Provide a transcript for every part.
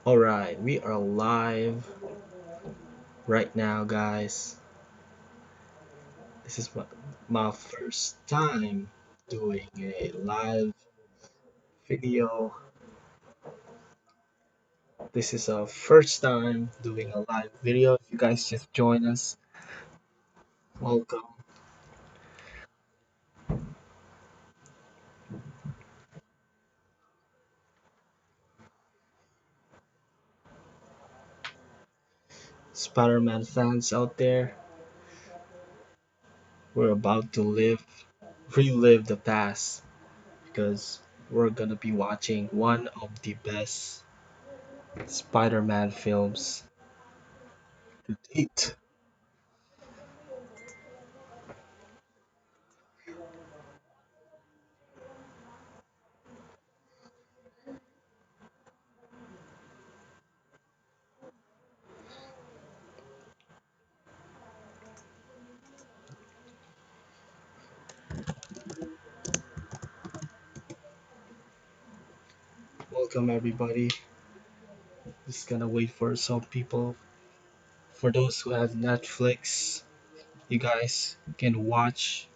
Alright, we are live right now, guys. This is my first time doing a live video. This is our first time doing a live video. If you guys just join us, welcome. Spider Man fans out there, we're about to relive the past because we're gonna be watching one of the best Spider Man films to date. Welcome, everybody. Just gonna wait for some people. For those who have Netflix, you guys can watch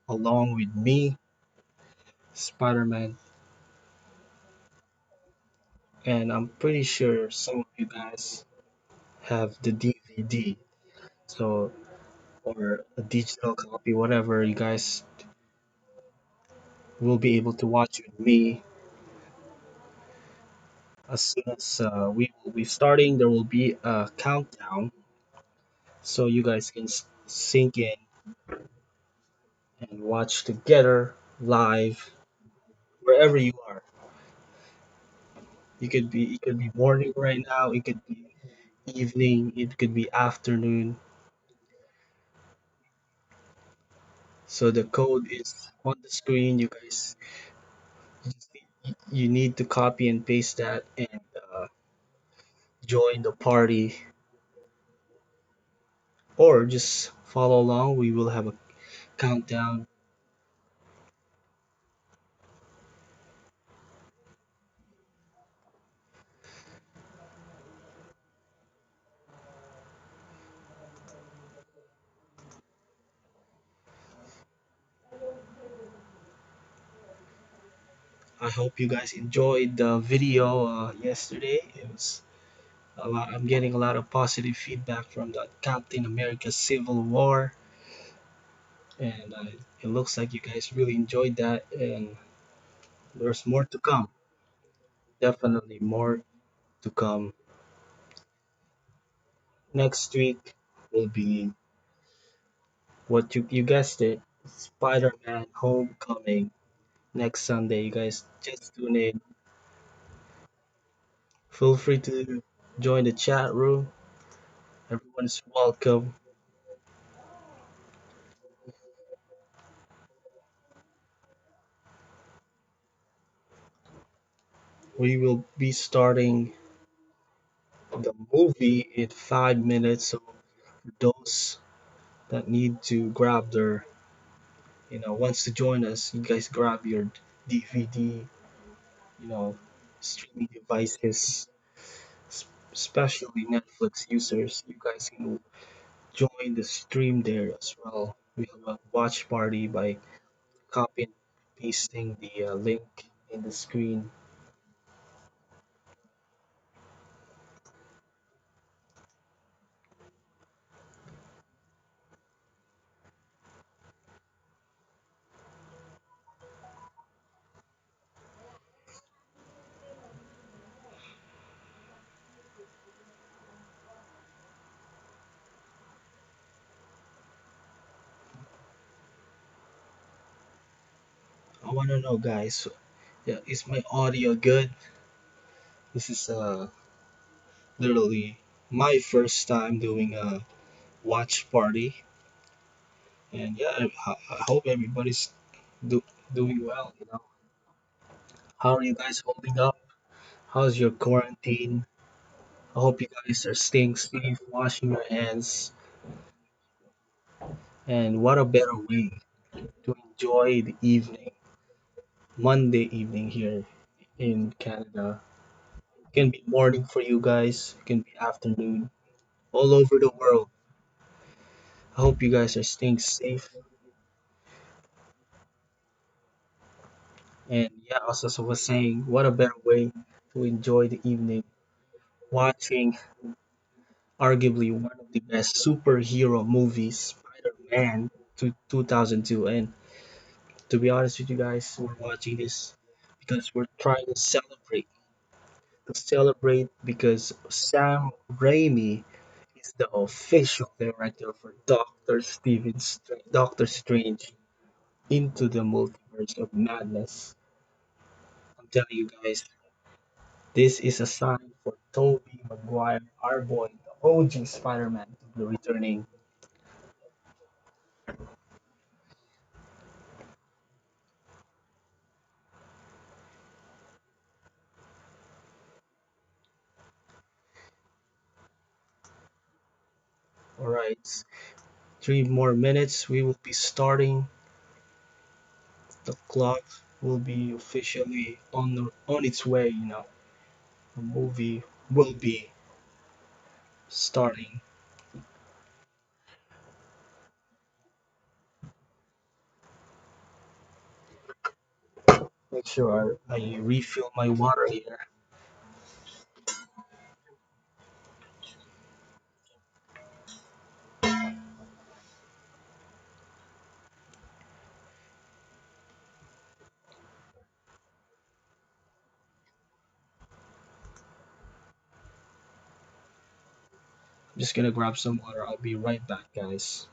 along with me Spider-Man, and I'm pretty sure some of you guys have the DVD, so or a digital copy, whatever you guys will be able to watch with me as soon as we will be starting. There will be a countdown, so you guys can sink in and watch together live wherever you are. It could be morning right now. It could be evening. It could be afternoon. So the code is on the screen. You guys, you need to copy and paste that and join the party, or just follow along. We will have a countdown. I hope you guys enjoyed the video yesterday. It was a lot. I'm getting a lot of positive feedback from the Captain America Civil War, and it looks like you guys really enjoyed that. And there's more to come. Definitely more to come. Next week will be what you guessed it, Spider-Man Homecoming next Sunday. You guys just tune in. Feel free to join the chat room. Everyone is welcome. We will be starting the movie in 5 minutes. So for those that need to grab their, wants to join us, you guys grab your DVD, you know, streaming devices, especially Netflix users. You guys can join the stream there as well. We have a watch party by copying pasting the link in the screen. I want to know, guys, yeah, is my audio good? This is literally my first time doing a watch party, and yeah, I hope everybody's do, doing well. How are you guys holding up? How's your quarantine? I hope you guys are staying safe, washing your hands, and what a better way. to enjoy the evening, Monday evening here in Canada. It can be morning for you guys, it can be afternoon, all over the world. I hope you guys are staying safe. And yeah, as I was saying, what a better way to enjoy the evening watching arguably one of the best superhero movies, Spider-Man, to 2002. And to be honest with you guys, we're watching this because we're trying to celebrate because Sam Raimi is the official director for Doctor Strange into the Multiverse of Madness. I'm telling you guys, this is a sign for Tobey Maguire, our boy, the OG Spider-Man, to be returning. Alright, 3 more minutes. We will be starting. The clock will be officially on its way. The movie will be starting. Make sure I refill my water here. I'm just gonna grab some water. I'll be right back, guys.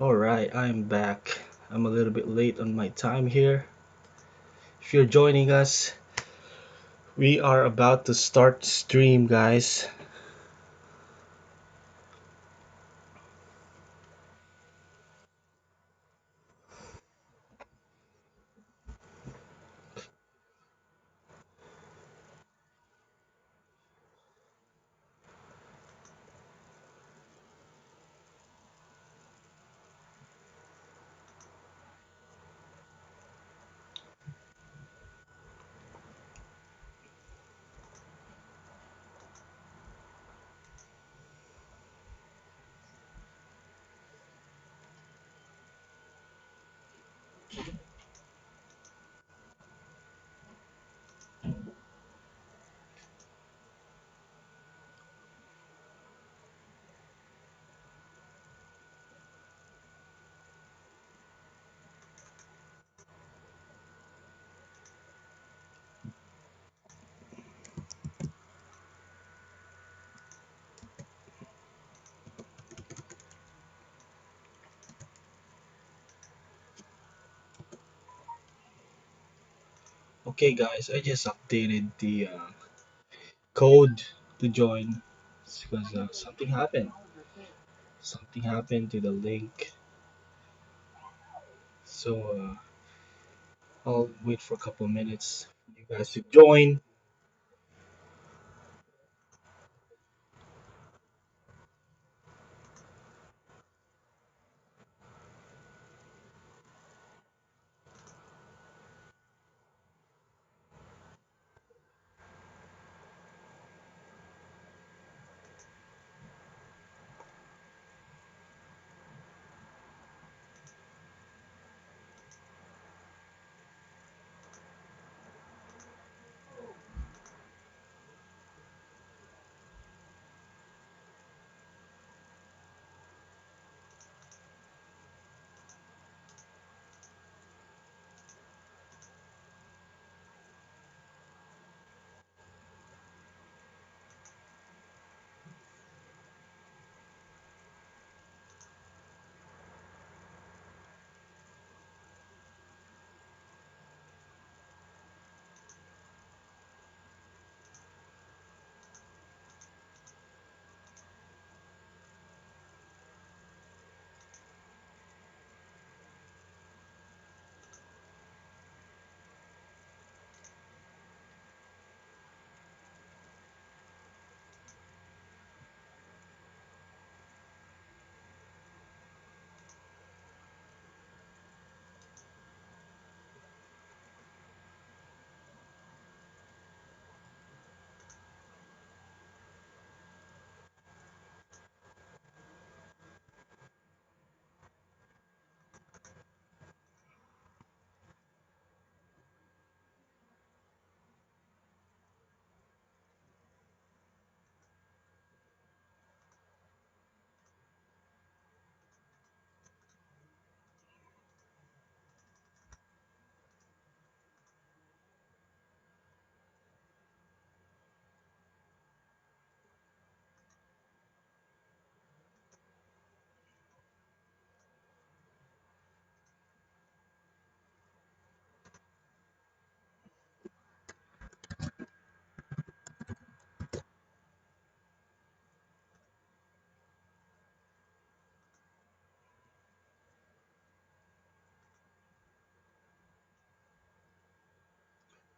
Alright, I'm back. I'm a little bit late on my time here. If you're joining us, we are about to start stream, guys. Okay, guys, I just updated the code to join because something happened. Something happened to the link, so I'll wait for a couple minutes for you guys to join.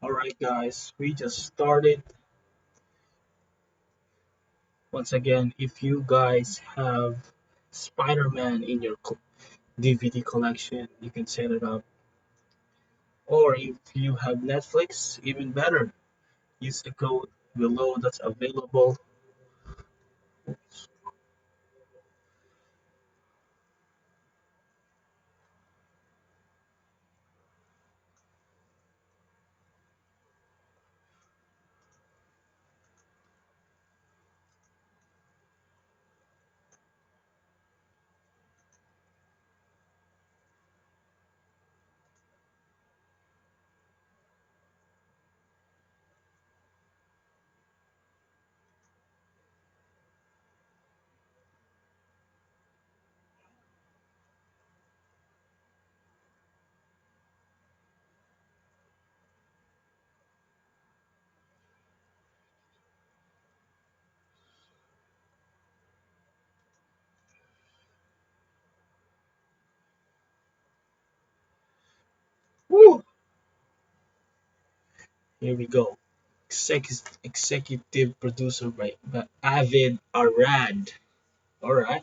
Alright, guys, we just started. Once again, if you guys have Spider-Man in your DVD collection, you can set it up. Or if you have Netflix, even better, use the code below that's available. Here we go. Executive producer by Avid Arad. All right.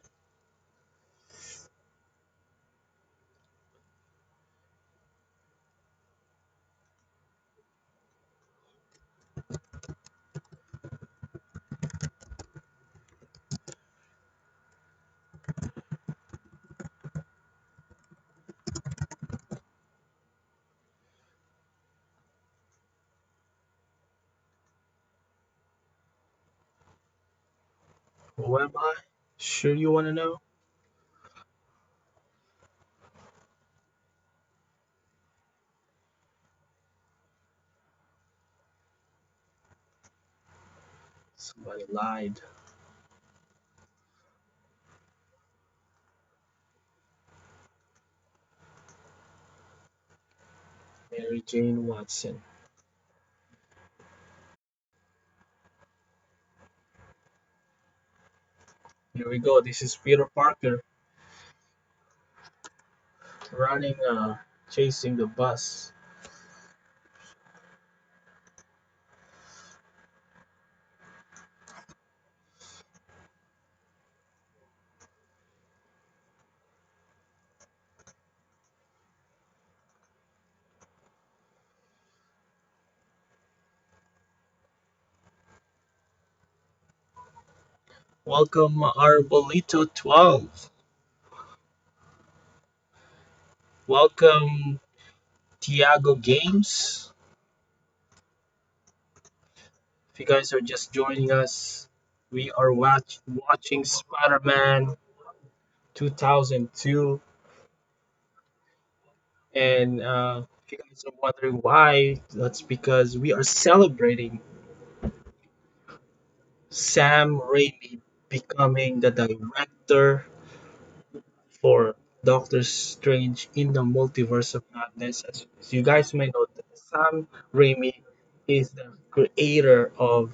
Who am I? Sure you want to know? Somebody lied. Mary Jane Watson. Here we go. This is Peter Parker running, chasing the bus. Welcome, Arbolito 12. Welcome, Tiago Games. If you guys are just joining us, we are watching Spider-Man 2002. And if you guys are wondering why, that's because we are celebrating Sam Raimi becoming the director for Doctor Strange in the Multiverse of Madness. As you guys may know, Sam Raimi is the creator of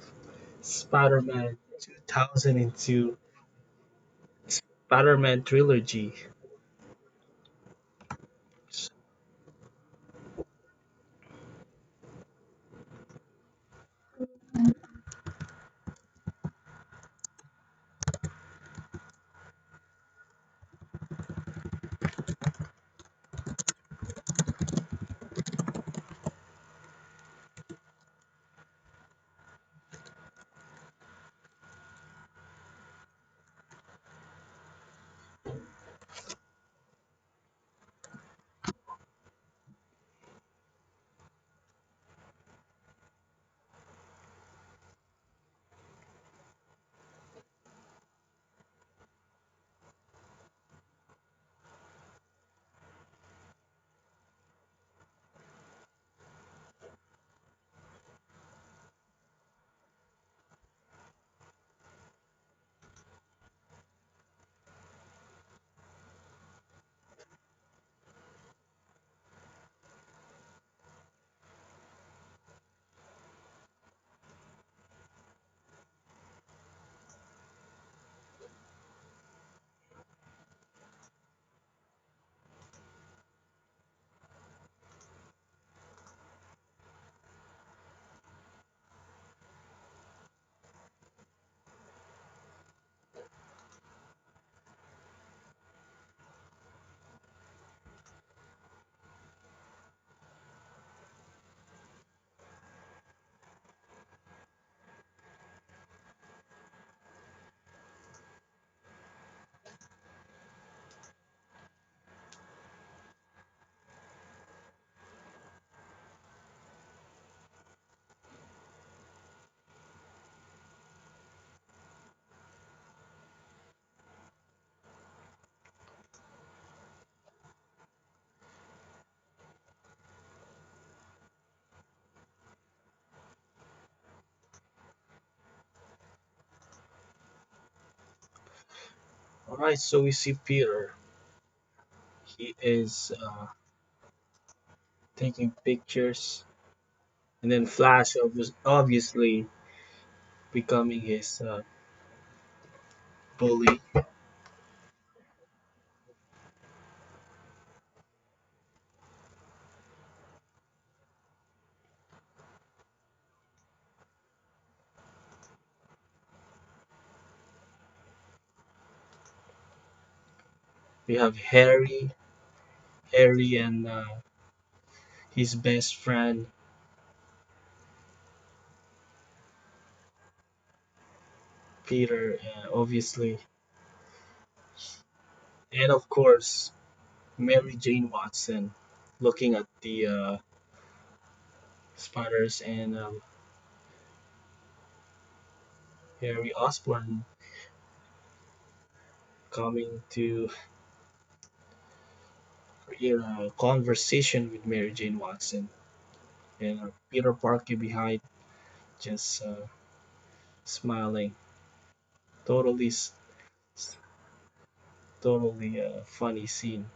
Spider-Man 2002, Spider-Man trilogy. All right, so we see Peter. He is taking pictures, and then Flash obviously becoming his bully. We have Harry and his best friend Peter, obviously, and of course Mary Jane Watson, looking at the spiders, and Harry Osborn coming to create a conversation with Mary Jane Watson, and Peter Parker behind just smiling. Totally, totally funny scene.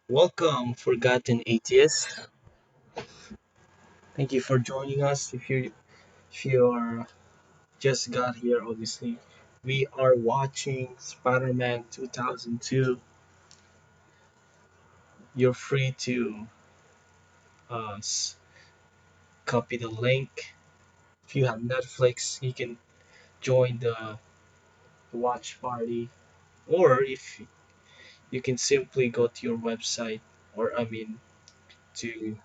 Welcome, forgotten atheist. Thank you for joining us. If you are just got here, obviously, we are watching Spider-Man 2002. You're free to uh, s- copy the link. If you have Netflix, you can join the watch party, or if you can simply go to your website, or I mean, to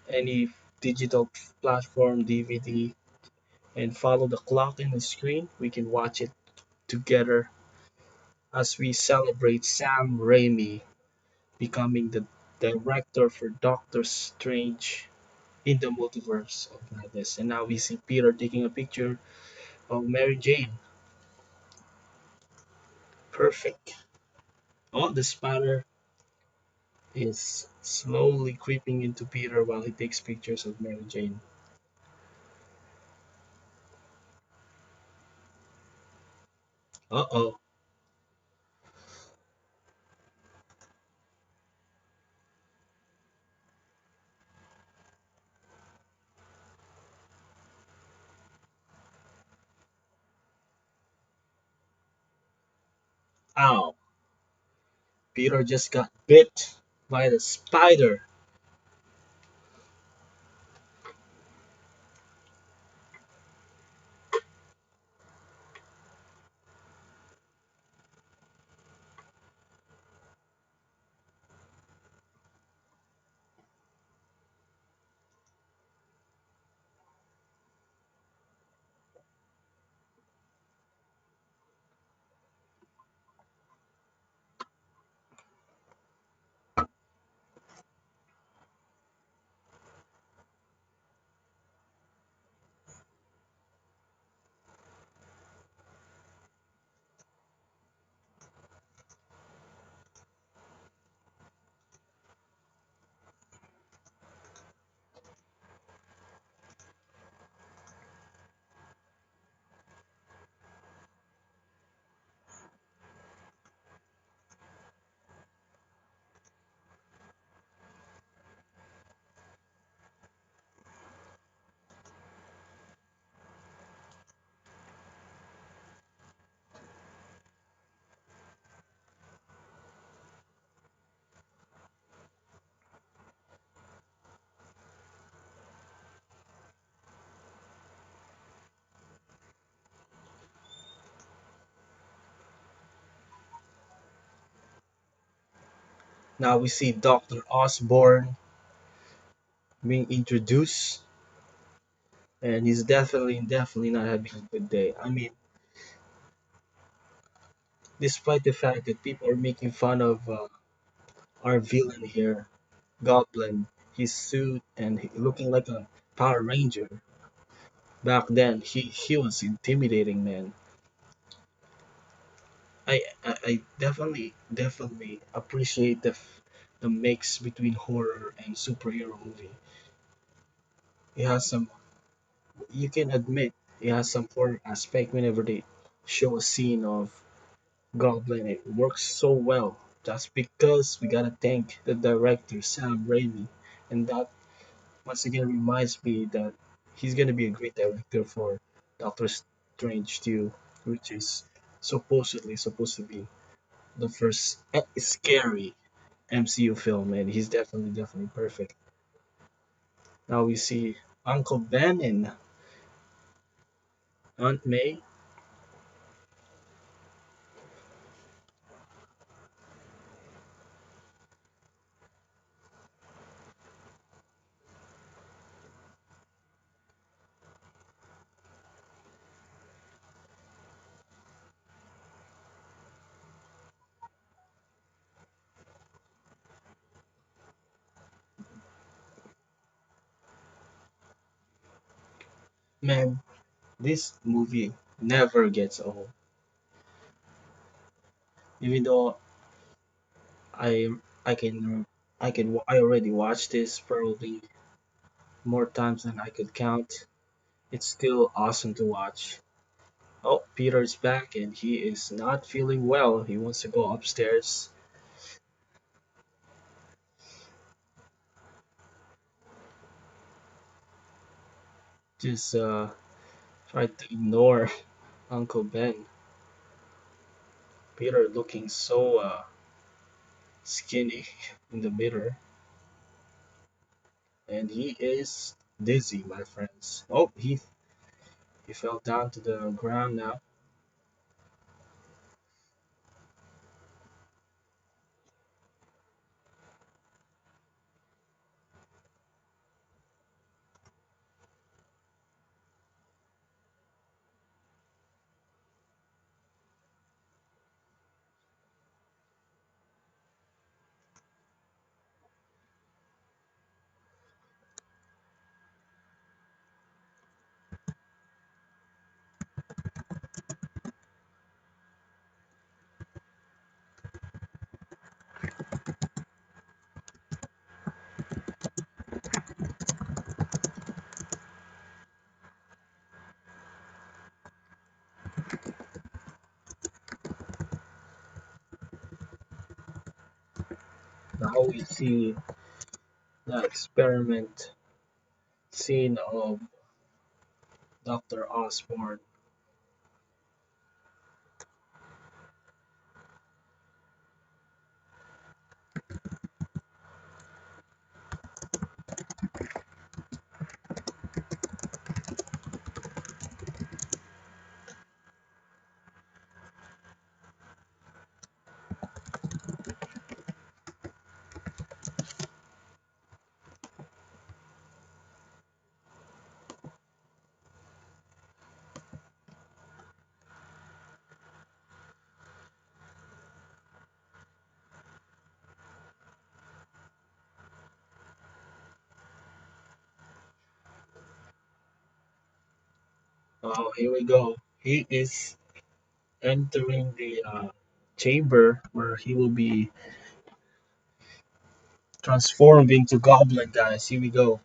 any digital platform, DVD, and follow the clock in the screen. We can watch it together as we celebrate Sam Raimi becoming the director for Doctor Strange in the Multiverse of Madness. And now we see Peter taking a picture of Mary Jane. Perfect. Oh, the spider is slowly creeping into Peter while he takes pictures of Mary Jane. Uh-oh. Ow. Peter just got bit by the spider. Now we see Dr. Osborn being introduced, and he's definitely not having a good day. I mean, despite the fact that people are making fun of our villain here, Goblin, his suit and looking like a Power Ranger. Back then, he was intimidating, man. I definitely appreciate the mix between horror and superhero movie. It has some, you can admit, it has some horror aspect whenever they show a scene of Goblin. It works so well. That's because we gotta thank the director Sam Raimi, and that once again reminds me that he's gonna be a great director for Doctor Strange too. which is supposedly supposed to be the first scary MCU film, and he's definitely perfect. Now we see Uncle Ben and Aunt May. Man, this movie never gets old. Even though I I can I already watched this probably more times than I could count. It's still awesome to watch. Oh, Peter's back and he is not feeling well. He wants to go upstairs. Just try to ignore Uncle Ben. Peter looking so skinny in the mirror, and he is dizzy, my friends. Oh, he fell down to the ground now. Now we see the experiment scene of Dr. Osborn. Oh, here we go. He is entering the chamber where he will be transformed into Goblin, guys. Here we go.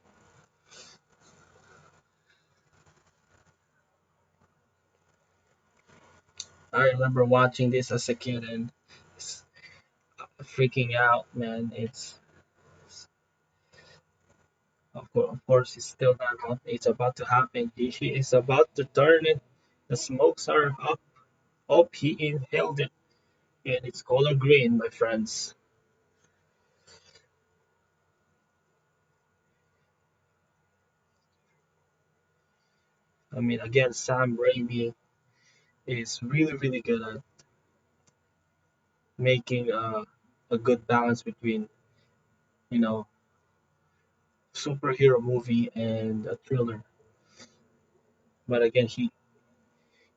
I remember watching this as a kid and s- freaking out, man. Of course, it's still not happening. It's about to happen. He is about to turn it. The smokes are up. Oh, he inhaled it, and it's color green, my friends. I mean, again, Sam Raimi is really good at making a good balance between, you know, superhero movie and a thriller. But again, he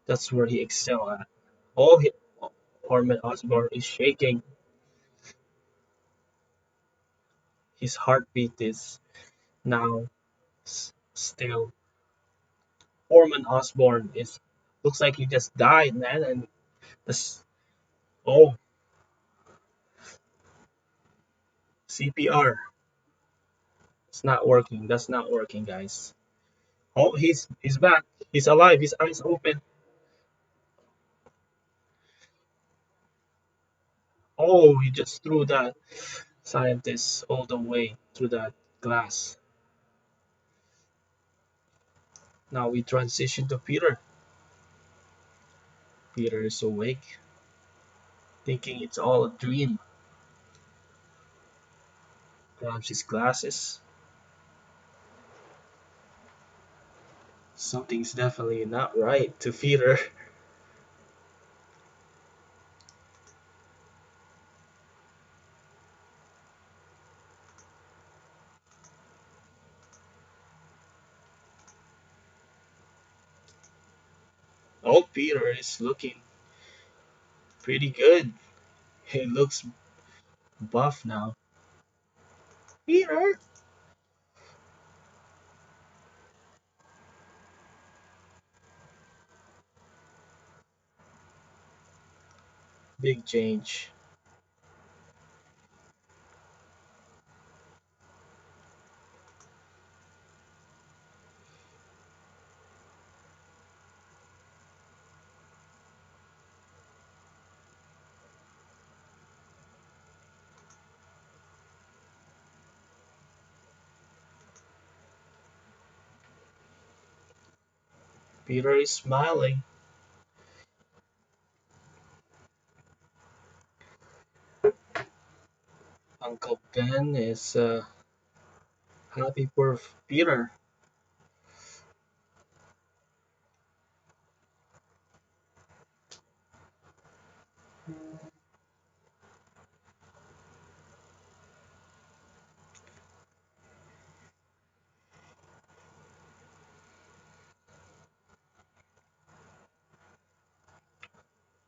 that's where he excel at. Oh, Norman Osborn is shaking. His heartbeat is now still. Norman Osborn is looks like he just died, man. And this, oh, CPR. It's not working. That's not working, guys. Oh, he's back. He's alive. His eyes open. Oh, he just threw that scientist all the way through that glass. Now we transition to Peter. Peter is awake, thinking it's all a dream. Grabs his glasses. Something's definitely not right to Peter. Old Peter is looking pretty good. He looks buff now. Peter! Big change. Peter is smiling. Uncle Ben is happy for Peter.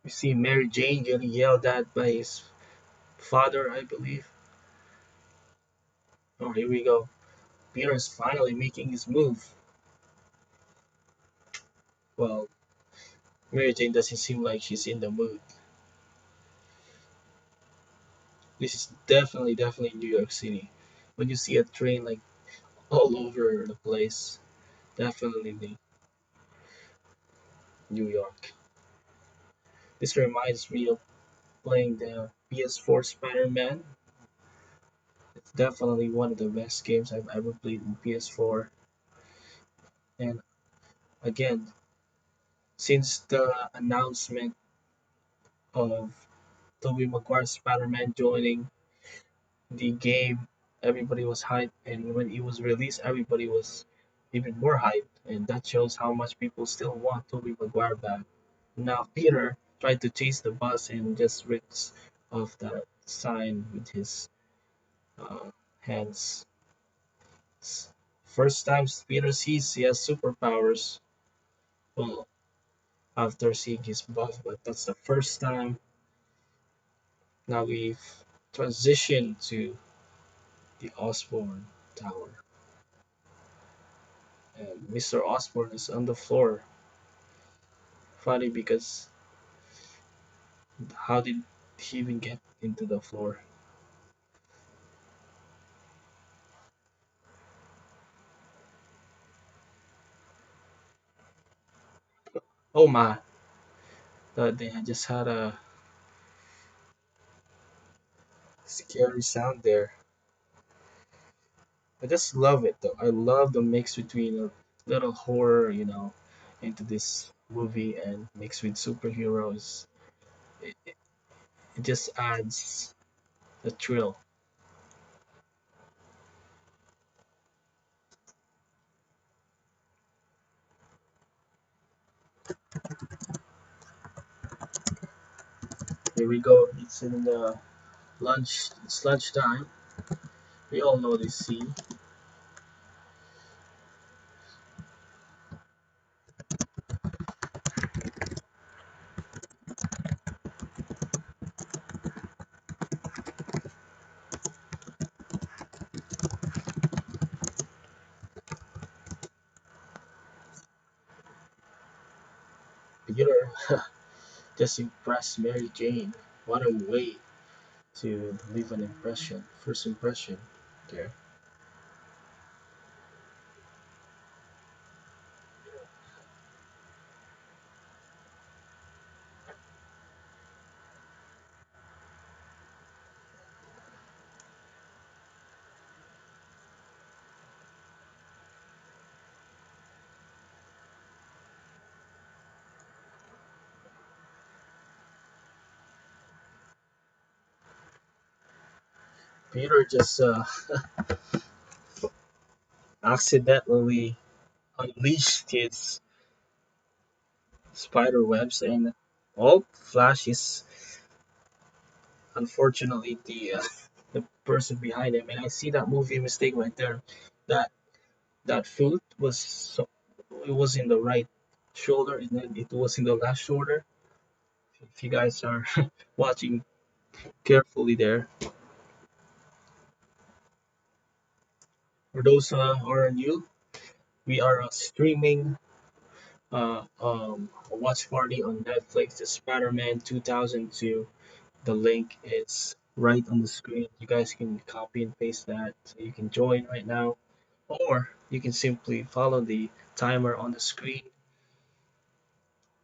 We see Mary Jane getting yelled at by his father, I believe. Oh, here we go. Peter's finally making his move. Well, Mary Jane doesn't seem like she's in the mood. This is definitely New York City. When you see a train like all over the place, definitely New York. This reminds me of playing the PS4 Spider-Man. It's definitely one of the best games I've ever played in PS4. And again, since the announcement of Tobey Maguire's Spider-Man joining the game, everybody was hyped, and when it was released, everybody was even more hyped, and that shows how much people still want Tobey Maguire back. Now Peter tried to chase the bus and just rips off that sign with his hands. First time Peter sees he has superpowers. Well, after seeing his buff, but that's the first time. Now we've transitioned to the Osborn Tower. And Mr. Osborn is on the floor. Funny because how did he even get into the floor? Oh my, they had just had a scary sound there. I just love it though. I love the mix between a little horror, into this movie and mixed with superheroes. It just adds the thrill. Here we go. It's in the lunch. It's lunchtime. We all know this scene. Peter just impressed Mary Jane. What a way to leave an impression, first impression. Okay. Peter just accidentally unleashed his spider webs, and oh, Flash is unfortunately the person behind him. And I see that movie mistake right there. That that foot was so, it was in the right shoulder, and then it was in the left shoulder. If you guys are watching carefully there, for those who are new, we are streaming a watch party on Netflix, the Spider-Man 2002. The link is right on the screen. You guys can copy and paste that so you can join right now, or you can simply follow the timer on the screen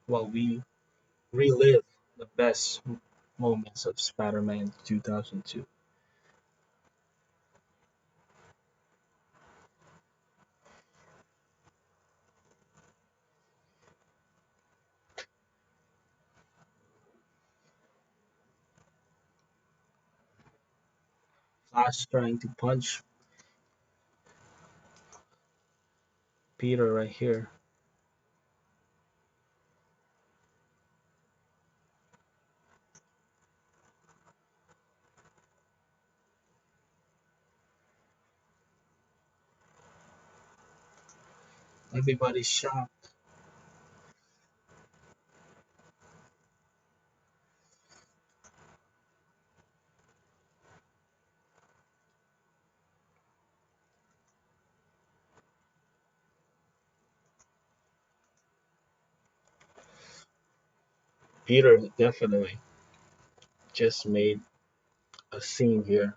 while we relive the best moments of Spider-Man 2002. Flash trying to punch Peter right here. Everybody's shocked. Peter definitely just made a scene here.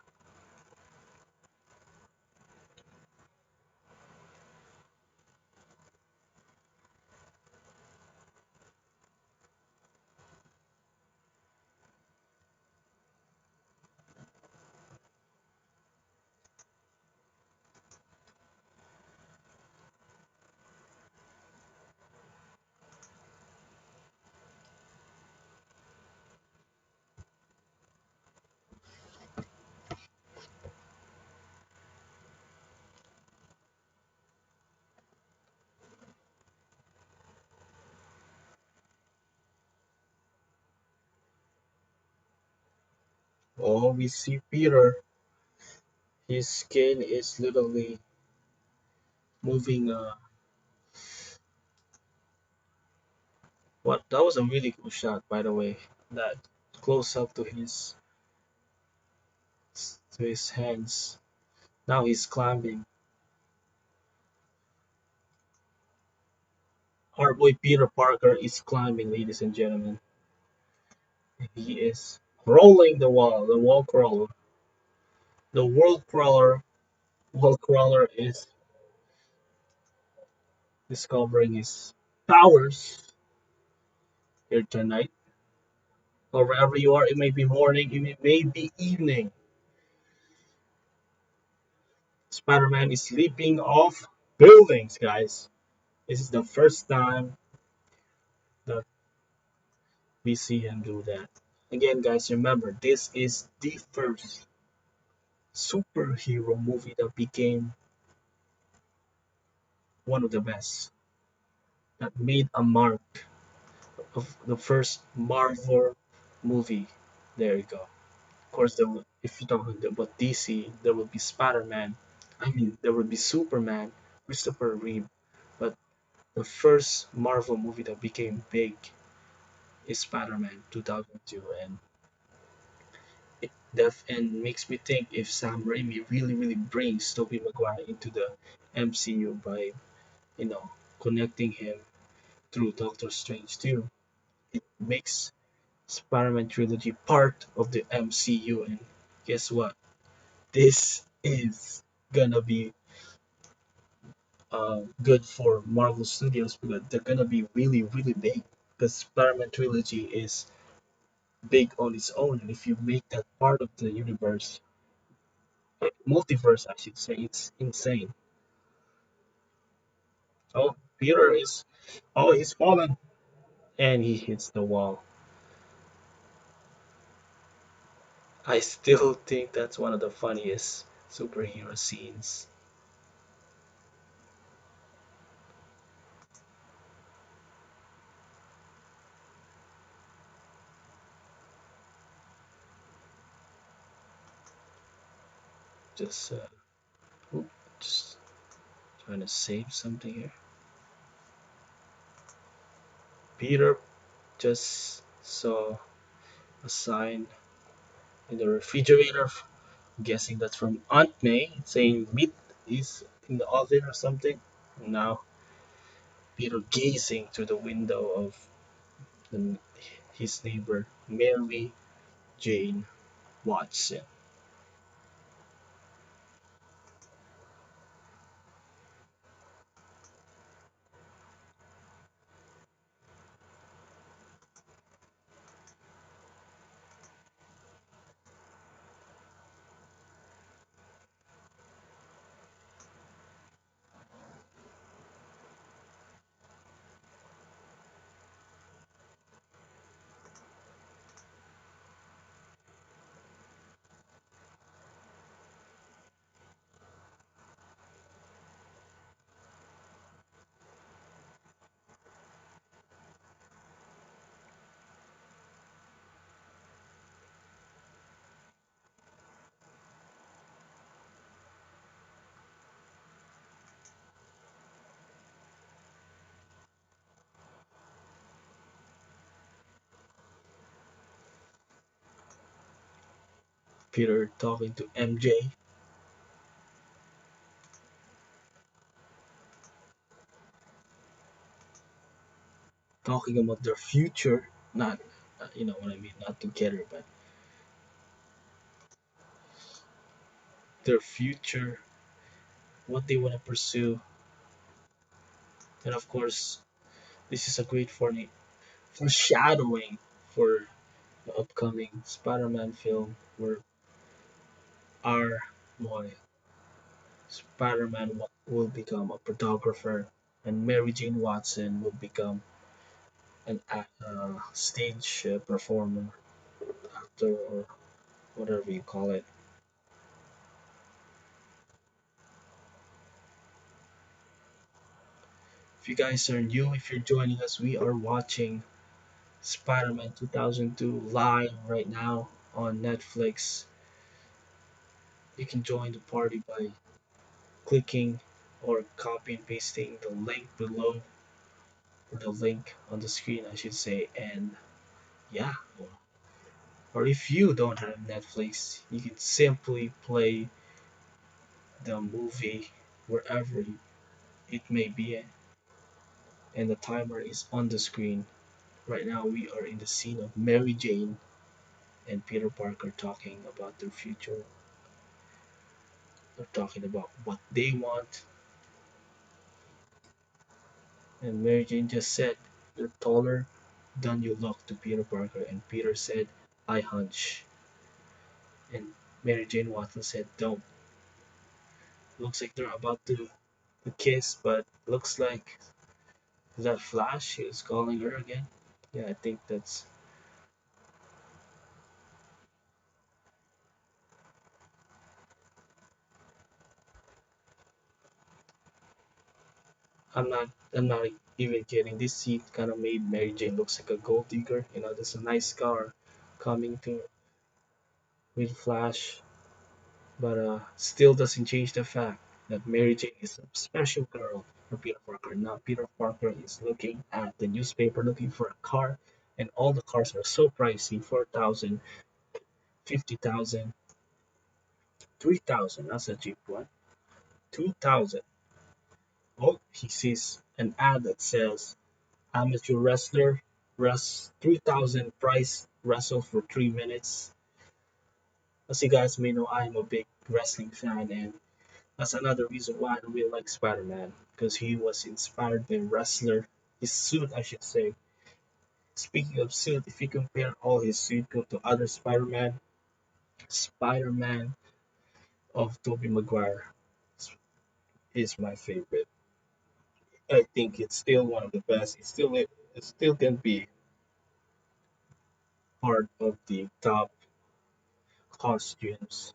Oh, we see Peter. His skin is literally moving. What? That was a really cool shot, by the way. That close up to his hands. Now he's climbing. Our boy Peter Parker is climbing, ladies and gentlemen. He is crawling the wall crawler. The wall crawler is discovering his powers here tonight. Or wherever you are, it may be morning, it may be evening. Spider-Man is leaping off buildings, guys. This is the first time that we see him do that. Again, guys, remember, this is the first superhero movie that became one of the best, that made a mark of the first Marvel movie. There you go. Of course, if you talk about DC, there will be Spider-Man. I mean, there will be Superman, Christopher Reeve. But the first Marvel movie that became big is Spider-Man 2002, and and makes me think if Sam Raimi really brings Tobey Maguire into the MCU by you know connecting him through Doctor Strange 2, it makes Spider-Man trilogy part of the MCU. And guess what? This is gonna be good for Marvel Studios because they're gonna be really big. Because Spider-Man trilogy is big on its own, and if you make that part of the universe, multiverse, I should say, it's insane. Oh, Peter is, oh, he's fallen, and he hits the wall. I still think that's one of the funniest superhero scenes. Just, oop, just trying to save something here. Peter just saw a sign in the refrigerator, guessing that's from Aunt May, saying meat is in the oven or something. Now Peter gazing through the window of the, his neighbor, Mary Jane Watson. Peter talking to MJ, talking about their future, not, you know what I mean, not together, but their future, what they want to pursue. And of course, this is a great foreshadowing for the upcoming Spider-Man film where our boy Spider-Man will become a photographer and Mary Jane Watson will become an stage performer, actor, or whatever you call it. If you guys are new, if you're joining us, we are watching Spider-Man 2002 live right now on Netflix. You can join the party by clicking or copy and pasting the link below, or the link on the screen, I should say. And yeah, or if you don't have Netflix, you can simply play the movie wherever it may be, and the timer is on the screen. Right now, we are in the scene of Mary Jane and Peter Parker talking about their future. They're talking about what they want, and Mary Jane just said, "You're taller than you look," to Peter Parker, and Peter said, "I hunch." And Mary Jane Watson said, "Don't." Looks like they're about to kiss, but looks like that Flash is calling her again. Yeah, I think that's. I'm not even kidding. This scene kind of made Mary Jane looks like a gold digger. You know, there's a nice car coming to with Flash, but still doesn't change the fact that Mary Jane is a special girl for Peter Parker. Now Peter Parker is looking at the newspaper looking for a car, and all the cars are so pricey: 4,000, 50,000, 3,000. That's a cheap one. 2,000. Oh, he sees an ad that says amateur wrestler, 3,000 price, wrestle for 3 minutes. As you guys may know, I am a big wrestling fan, and that's another reason why I really like Spider-Man, because he was inspired by a wrestler. His suit, I should say. Speaking of suit, if you compare all his suit to other Spider-Man, Spider-Man of Tobey Maguire is my favorite. I think it's still one of the best. It still can be part of the top costumes.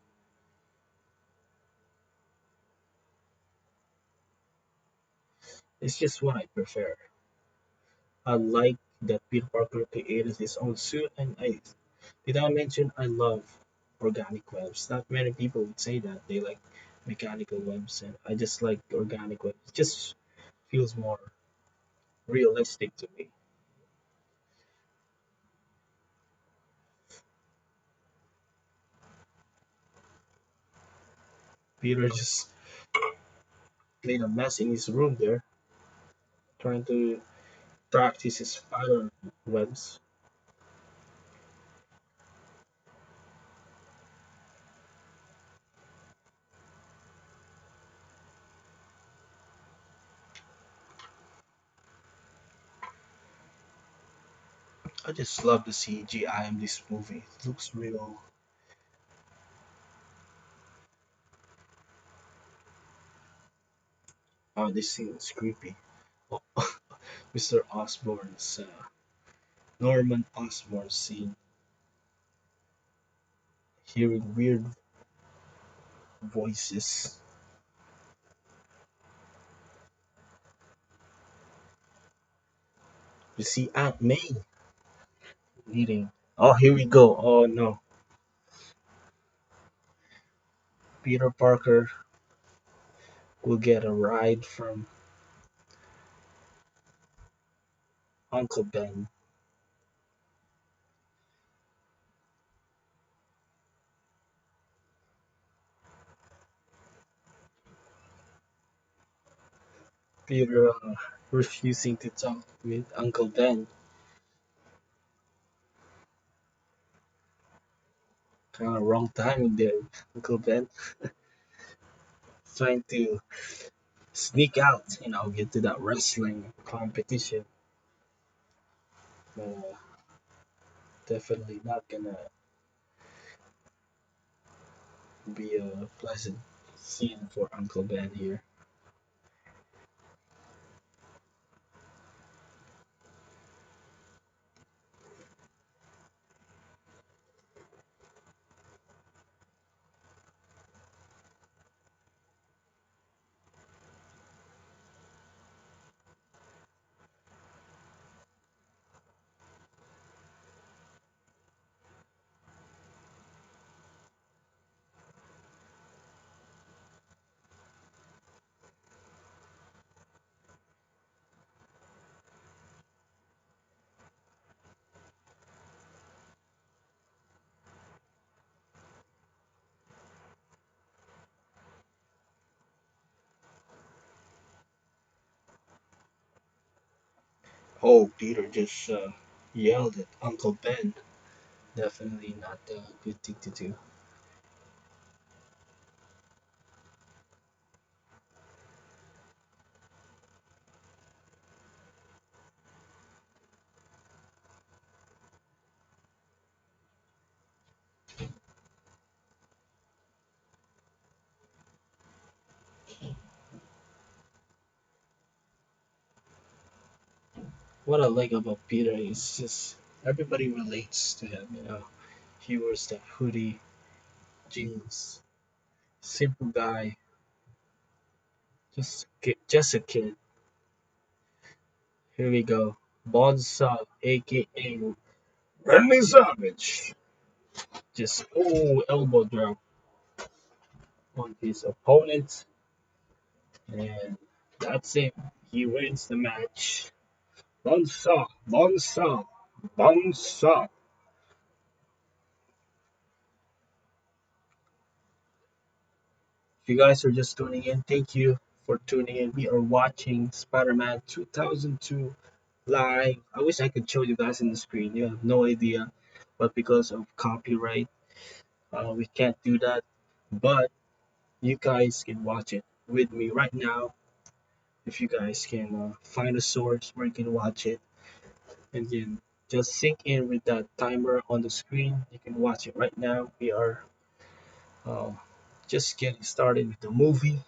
It's just what I prefer. I like that Peter Parker created his own suit, and I did I mention I love organic webs. Not many people would say that they like mechanical webs, and I just like organic webs. It just feels more realistic to me. Peter just made a mess in his room there, trying to practice his spider webs. I just love the CGI in this movie. It looks real. Oh, this scene is creepy. Oh, Mr. Osborn's Norman Osborn scene, hearing weird voices. You see Aunt May leading. Oh, here we go. Oh no, Peter Parker will get a ride from Uncle Ben. Peter refusing to talk with Uncle Ben. Kind of wrong timing there, Uncle Ben. Trying to sneak out, get to that wrestling competition. Uh, Definitely not gonna be a pleasant scene for Uncle Ben here. Oh, Peter just yelled at Uncle Ben. Definitely not a good thing to do. What I like about Peter is just everybody relates to him. He wears that hoodie, jeans, simple guy, just a kid. Here we go. Bonsa, aka Randy Savage. Just elbow drop on his opponent, and that's it. He wins the match. Bonsa, Bonsa, Bonsa. If you guys are just tuning in, thank you for tuning in. We are watching Spider-Man 2002 live. I wish I could show you guys in the screen. You have no idea, but because of copyright, we can't do that. But you guys can watch it with me right now. If you guys can find a source where you can watch it, and then just sync in with that timer on the screen. You can watch it right now. We are uh, just getting started with the movie.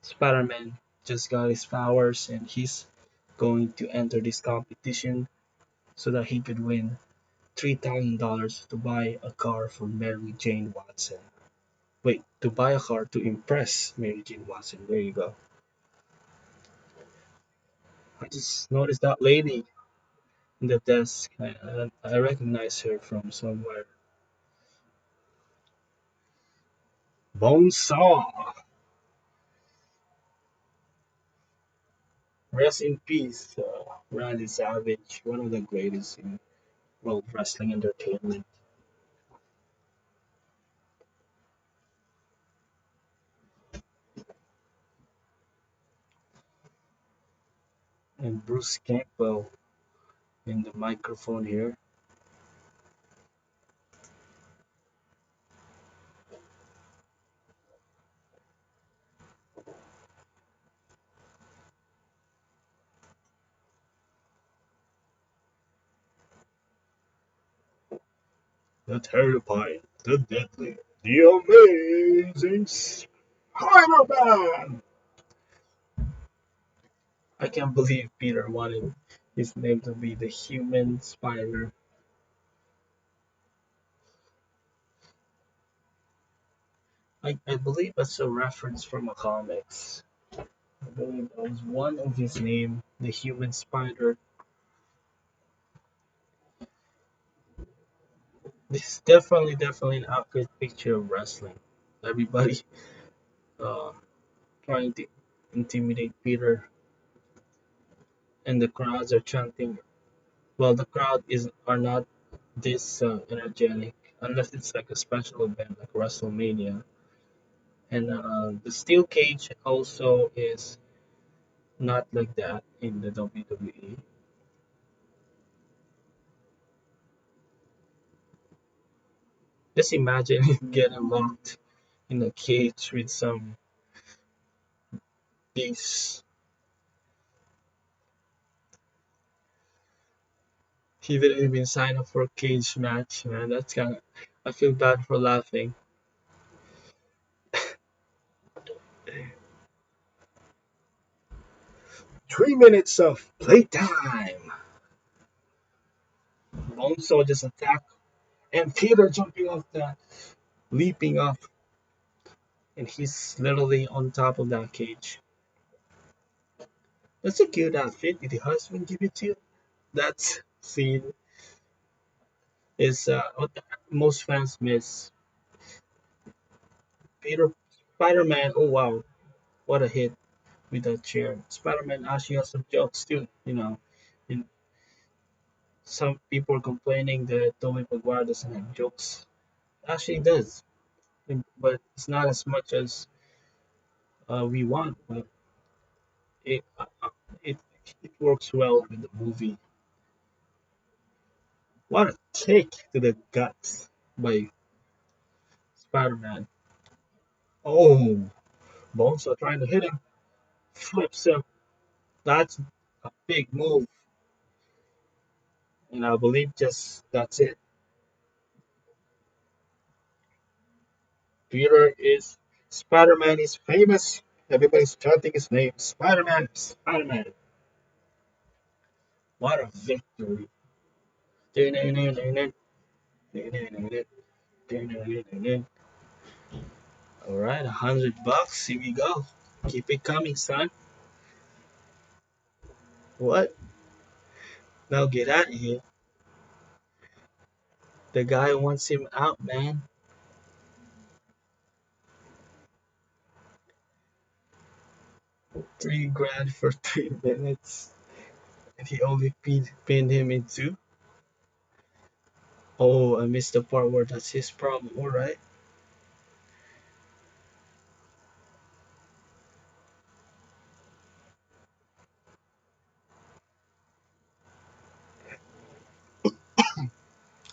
Spider-Man just got his powers and he's going to enter this competition so that he could win $3,000 to buy a car for Mary Jane Watson. Wait, to buy a car to impress Mary Jane Watson. There you go. I just noticed that lady in the desk. I recognize her from somewhere. Bonesaw. Rest in peace, Randy Savage, one of the greatest in world wrestling entertainment. And Bruce Campbell in the microphone here. The terrifying, the deadly, the amazing Spider-Man! I can't believe Peter wanted his name to be the human spider. I believe that's a reference from a comics. I believe that was one of his name, the human spider. This is definitely an accurate picture of wrestling. Everybody uh, trying to intimidate Peter, and the crowds are chanting. Well, the crowd is are not this energetic unless it's like a special event like WrestleMania. And the steel cage also is not like that in the WWE. Just imagine getting locked in a cage with some beast. He didn't even sign up for a cage match, man. That's kind of. I feel bad for laughing. 3 minutes of playtime. Bonesaw just attacked, and Peter jumping off that, leaping up, and he's literally on top of that cage. That's a cute outfit. Did the husband give it to you? That scene is what most fans miss. Peter, Spider-Man. Oh wow, what a hit with that chair. Spider-Man actually has some jokes too. And some people are complaining that Tobey Maguire doesn't have jokes. Actually, he does, but it's not as much as we want. But it, it it works well with the movie. What a kick to the guts by Spider-Man. Oh, Bones are trying to hit him. Flips him. That's a big move. And I believe just that's it. Peter is Spider-Man is famous. Everybody's chanting his name. Spider-Man, Spider-Man. What a victory. All right, $100. Here we go. Keep it coming, son. What? Now get out of here. The guy wants him out, man. 3 grand for 3 minutes. And he only pinned him in two. Oh, I missed the part where that's his problem. All right.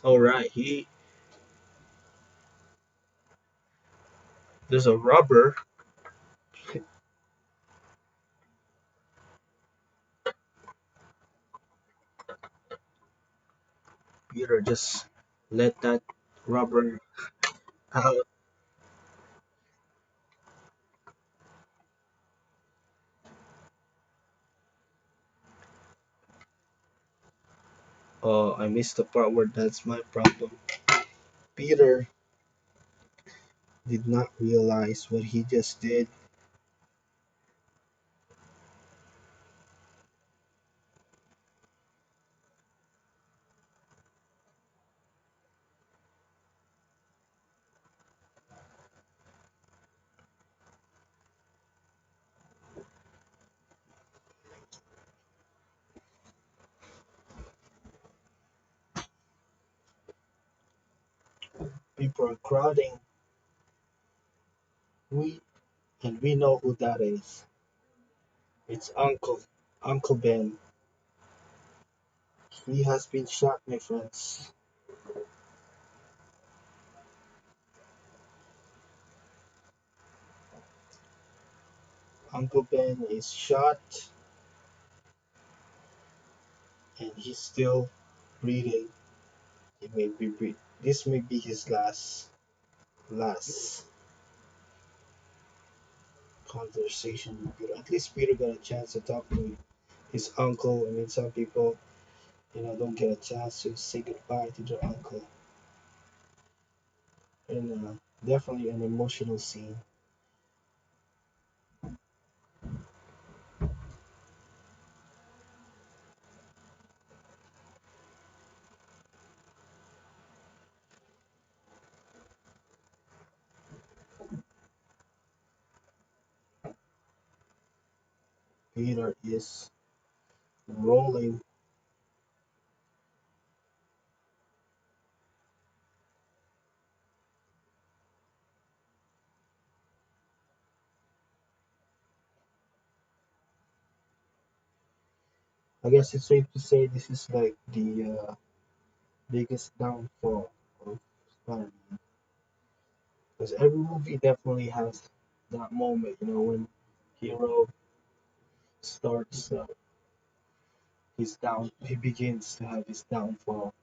All right. There's a rubber. Peter just let that rubber out. I missed the part where that's my problem. Peter did not realize what he just did. People are crowding. We we know who that is. It's Uncle Ben. He has been shot, my friends. Uncle Ben is shot, and he's still breathing. He may be This may be his last conversation with Peter. At least Peter got a chance to talk to his uncle. I mean, some people, don't get a chance to say goodbye to their uncle. And definitely an emotional scene. Peter is rolling. I guess it's safe to say this is like the biggest downfall of Spider-Man. Because every movie definitely has that moment, when hero starts he begins to have his downfall.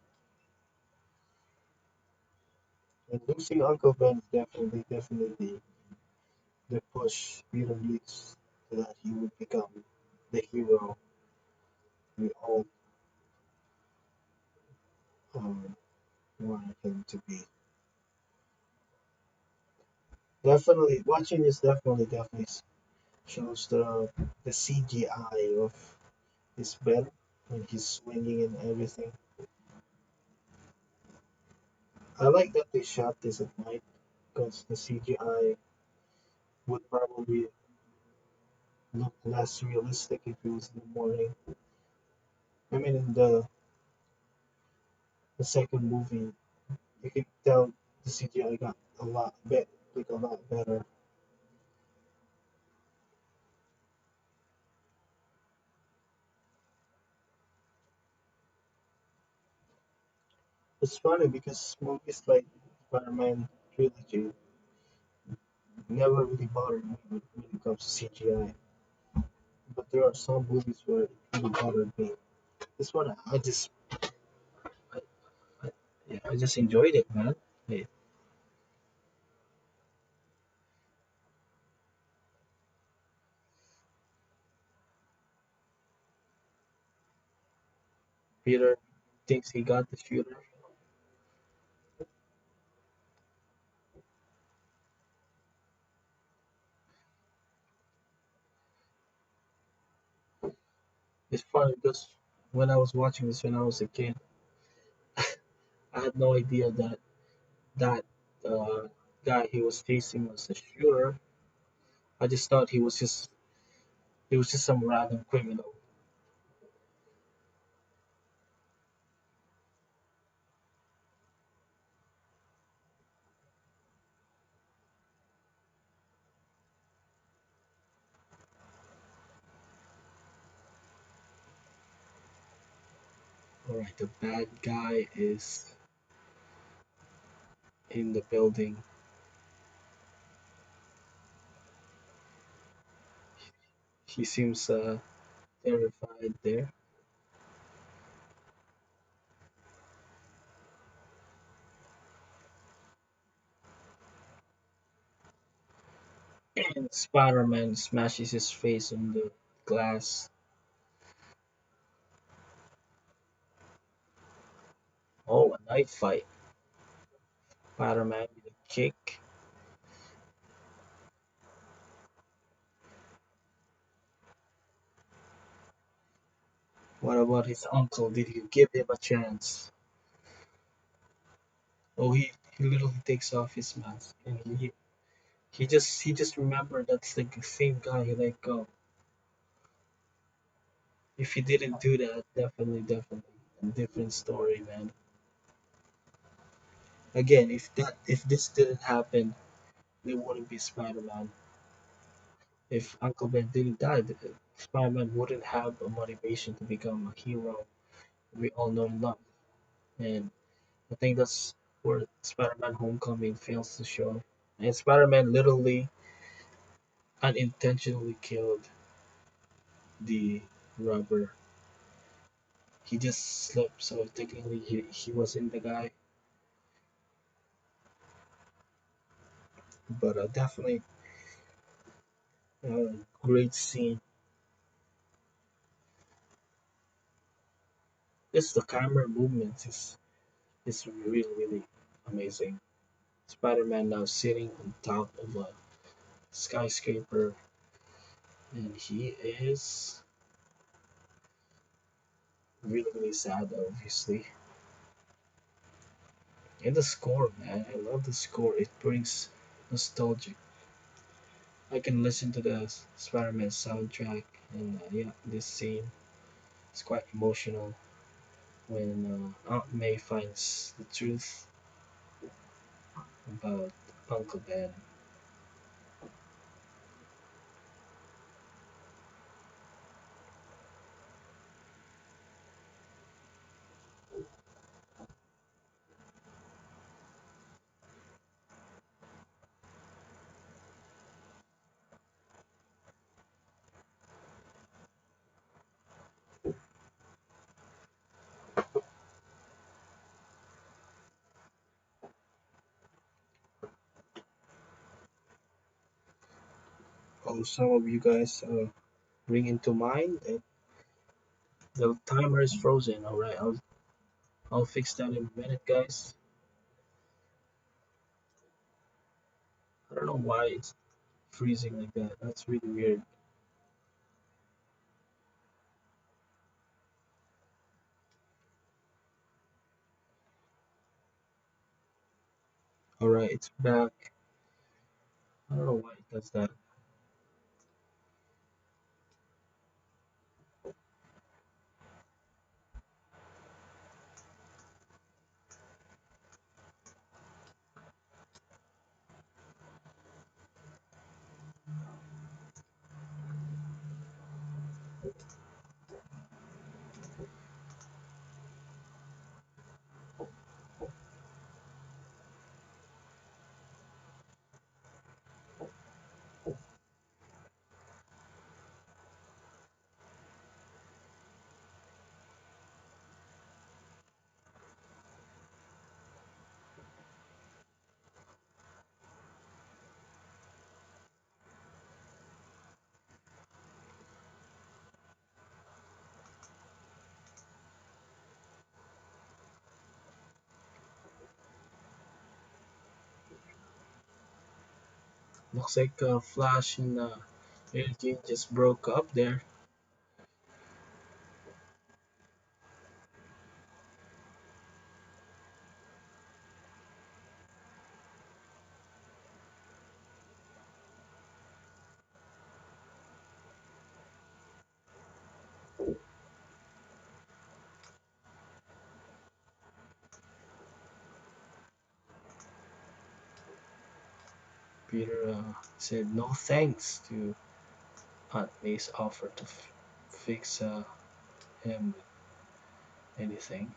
And losing Uncle Ben is definitely the push Peter needs so that he would become the hero we all um, wanted him to be. Definitely, watching this definitely shows the CGI of his Ben when he's swinging and everything. I like that they shot this at night because the CGI would probably look less realistic if it was in the morning. I mean, in the second movie, you can tell the CGI got a lot better. It's funny because movies like Spider-Man trilogy never really bothered me when it comes to CGI. But there are some movies where it really bothered me. This one, I, I, yeah, I just enjoyed it, man. Hey, Peter thinks he got the shooter. It's funny because when I was watching this when I was a kid, I had no idea that uh, guy he was chasing was the shooter. I just thought he was just some random criminal. All right, the bad guy is in the building. He seems terrified there. And Spider-Man smashes his face on the glass. Knife fight. Spider-Man with a kick. What about his uncle? Did you give him a chance? Oh, he literally takes off his mask and he just remembered that's the same guy he let go. If he didn't do that, definitely a different story, man. Again, if this didn't happen, there wouldn't be Spider-Man. If Uncle Ben didn't die, Spider-Man wouldn't have a motivation to become a hero we all know and love. And I think that's where Spider-Man Homecoming fails to show. And Spider-Man literally unintentionally killed the robber. He just slipped, so technically he wasn't the guy. But definitely a great scene. Just the camera movement is really amazing. Spider-Man now sitting on top of a skyscraper, and he is really sad, obviously. And the score, man, I love the score. It brings nostalgic. I can listen to the Spider-Man soundtrack, and yeah, this scene is quite emotional when Aunt May finds the truth about Uncle Ben. Oh, some of you guys bring into mind that the timer is frozen. All right, I'll fix that in a minute, guys. I don't know why it's freezing like that. That's really weird. All right, it's back. I don't know why it does that. Looks like Flash and Mary Jane just broke up there. Peter said no thanks to Aunt May's offer to fix him with anything.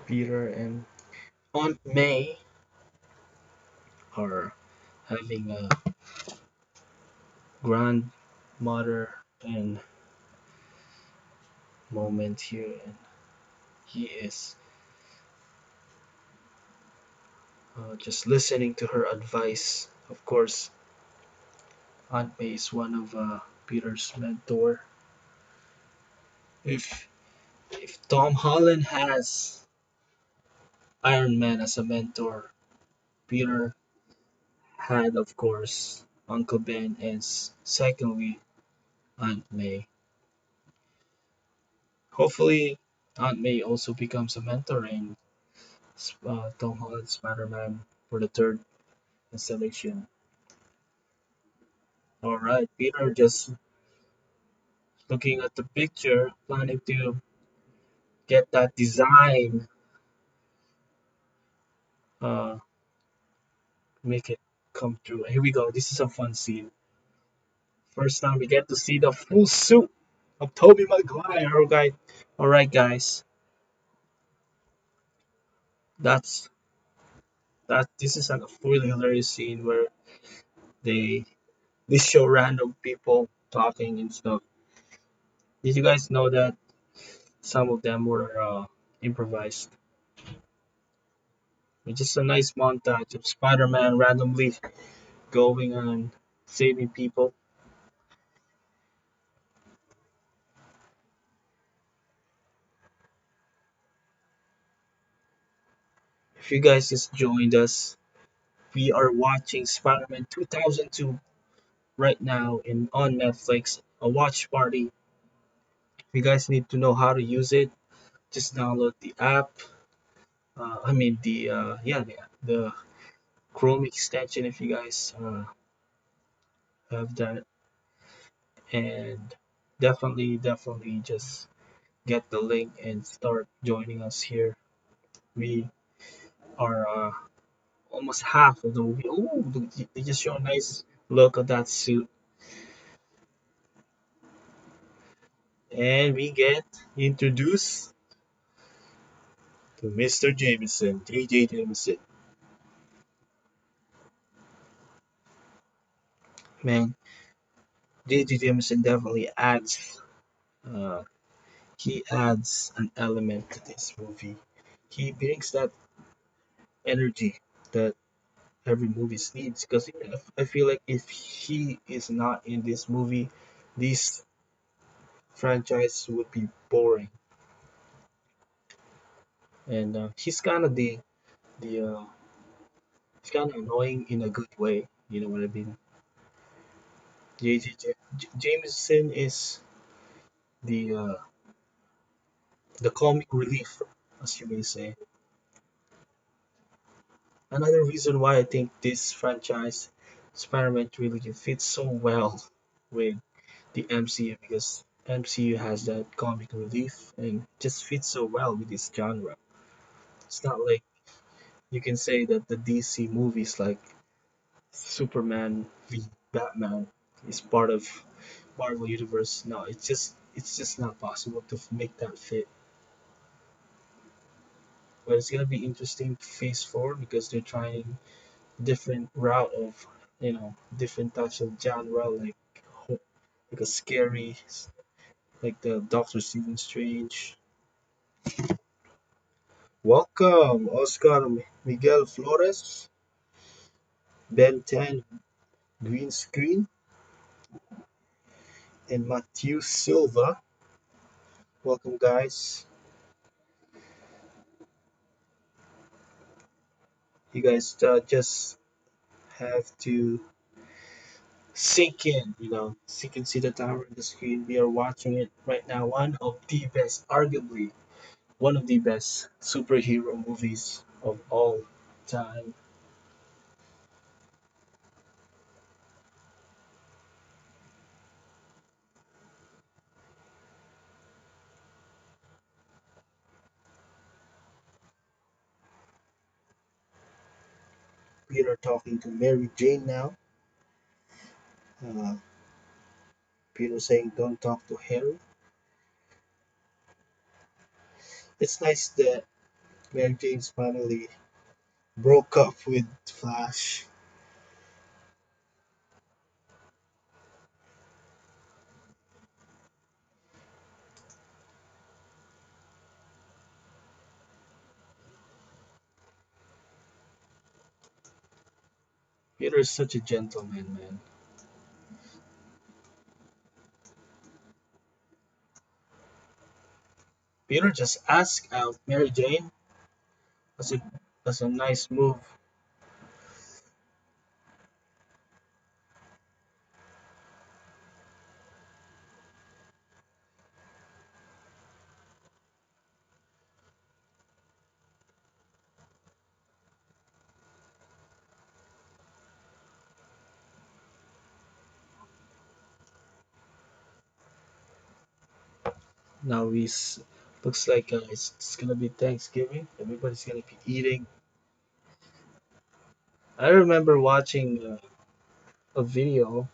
Peter and Aunt May are having a grandmother and moment here, and he is just listening to her advice. Of course, Aunt May is one of Peter's mentor. If if Tom Holland has Iron Man as a mentor, Peter had, of course, Uncle Ben, and secondly, Aunt May. Hopefully, Aunt May also becomes a mentor in Tom Holland's Spider-Man for the third installation. All right, Peter just looking at the picture, planning to get that design, uh, make it come true. Here we go. This is a fun scene. First time we get to see the full suit of Tobey Maguire. All right, guys. That's that. This is a really hilarious scene where they they show random people talking and stuff. Did you guys know that some of them were improvised? It's just a nice montage of Spider-Man randomly going on saving people. If you guys just joined us, we are watching Spider-Man 2002 right now in on Netflix, a watch party. If you guys need to know how to use it, just download the app. I mean the Chrome extension if you guys have that, and definitely just get the link and start joining us here. We are almost half of the movie. Oh, they just show a nice look at that suit, and we get introduced to Mr. Jameson, J.J. Jameson. Man, J.J. Jameson definitely adds. Uh, he adds an element to this movie. He brings that energy that every movie needs. Because I feel like if he is not in this movie, this franchise would be boring. And he's kind of the he's kind of annoying in a good way. You know what I mean? Jameson is the uh, the comic relief, as you may say. Another reason why I think this franchise, Spider-Man trilogy, fits so well with the MCU because MCU has that comic relief and just fits so well with this genre. It's not like you can say that the DC movies like Superman v Batman is part of Marvel Universe. No, it's just not possible to make that fit. But it's gonna be interesting phase four because they're trying different route of different types of genre like a scary like the Doctor Stephen Strange. Welcome Oscar Miguel Flores, Ben 10 green screen, and Matthew Silva. Welcome guys. You guys just have to sink in, see the tower on the screen. We are watching it right now. One of the best, arguably one of the best superhero movies of all time. Peter talking to Mary Jane now. Uh, Peter saying, "Don't talk to Harry." It's nice that Mary Jane's finally broke up with Flash. Peter is such a gentleman, man. Peter just asked out Mary Jane. That's a that's a nice move. Now he's looks like it's gonna be Thanksgiving. Everybody's gonna be eating. I remember watching a video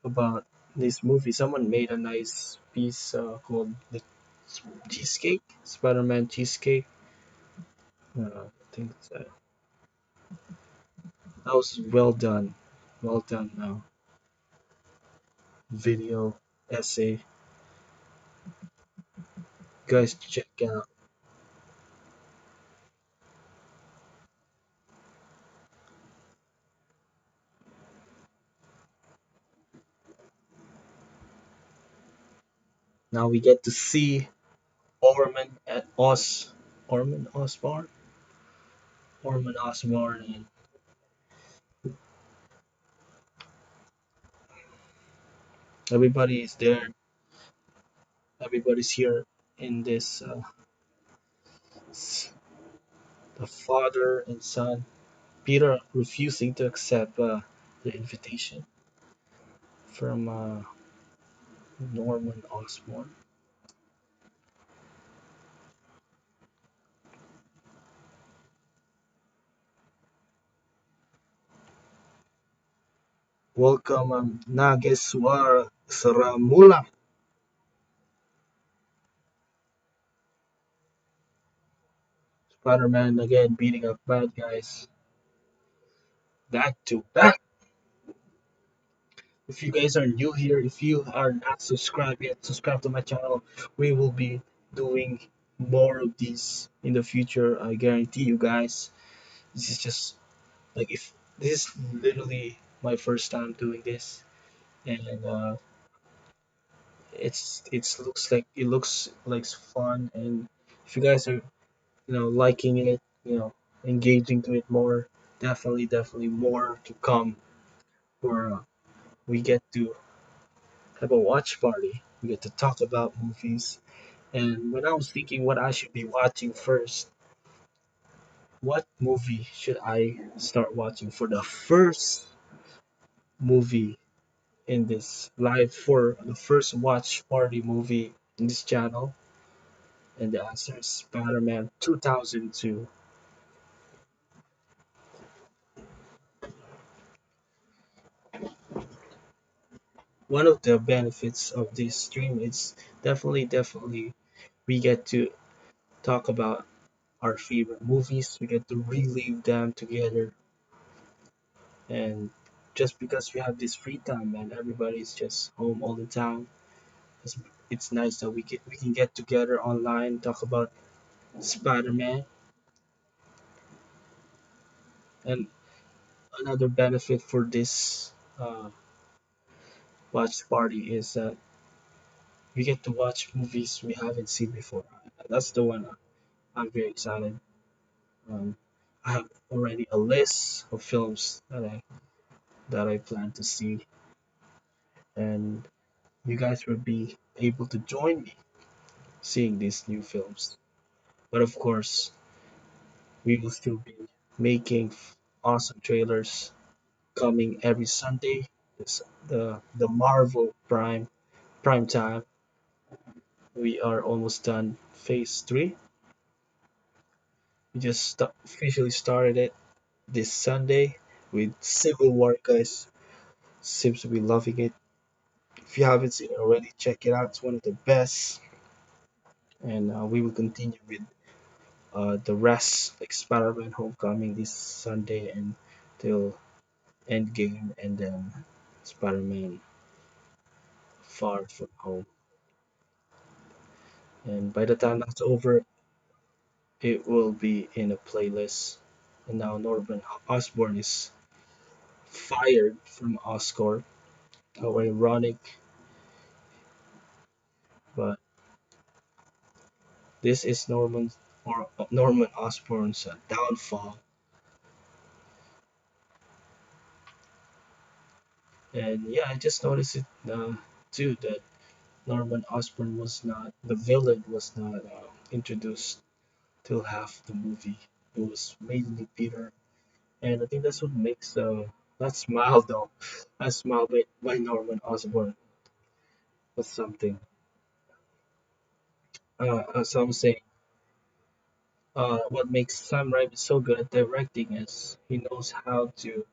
about this movie. Someone made a nice piece called the cheesecake, Spider-Man cheesecake. I think that was well done. Well done now. Video essay. Guys, check out. Now we get to see Orman at Os Orman Osborn. Orman Osborn and everybody is there. Everybody's here in this the father and son. Peter refusing to accept the invitation from Norman Osborn. Welcome Nageswara Saramula. Spider-Man again beating up bad guys. Back to back. If you guys are new here, if you are not subscribed yet, subscribe to my channel. We will be doing more of these in the future. I guarantee you guys. This is just like if this is literally my first time doing this, and it looks like fun. And if you guys are liking it, engaging to it more, definitely more to come. Where we get to have a watch party. We get to talk about movies. And when I was thinking what I should be watching first, what movie should I start watching for the first movie in this live for the first watch party movie in this channel? And the answer is Spider-Man 2002. One of the benefits of this stream is definitely we get to talk about our favorite movies. We get to relive them together, and just because we have this free time and everybody's just home all the time, it's, it's nice that we can get together online, talk about Spider-Man. And another benefit for this watch party is that we get to watch movies we haven't seen before. That's the one I'm very excited. Um, I have already a list of films that I plan to see, and you guys will be able to join me seeing these new films. But of course, we will still be making awesome trailers coming every Sunday. It's the Marvel Prime time. We are almost done phase 3. We just officially started it this Sunday with Civil War, guys. Seems to be loving it. If you haven't seen it already, check it out. It's one of the best. and we will continue with the rest, like Spider-Man Homecoming this Sunday and till Endgame, and then Spider-Man Far From Home. And by the time that's over, it will be in a playlist. And now Norman Osborn is fired from Oscar. How ironic, but this is Norman Osborn's downfall. And yeah, I just noticed it too that Norman Osborn was not the villain was not introduced till half the movie. It was mainly Peter, and I think that's what makes that smile though. That smile by Norman Osborn was something. As I'm saying, what makes Sam Raimi so good at directing is he knows how to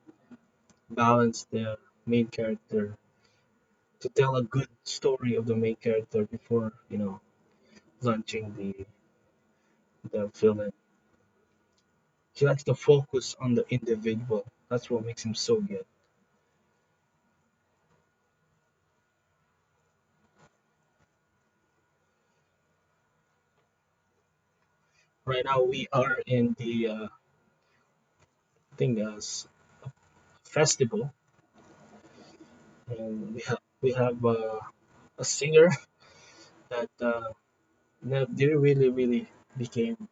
balance the main character to tell a good story of the main character before launching the villain. He likes to focus on the individual. That's what makes him so good. Right now we are in the I think festival, and we have a singer that they really became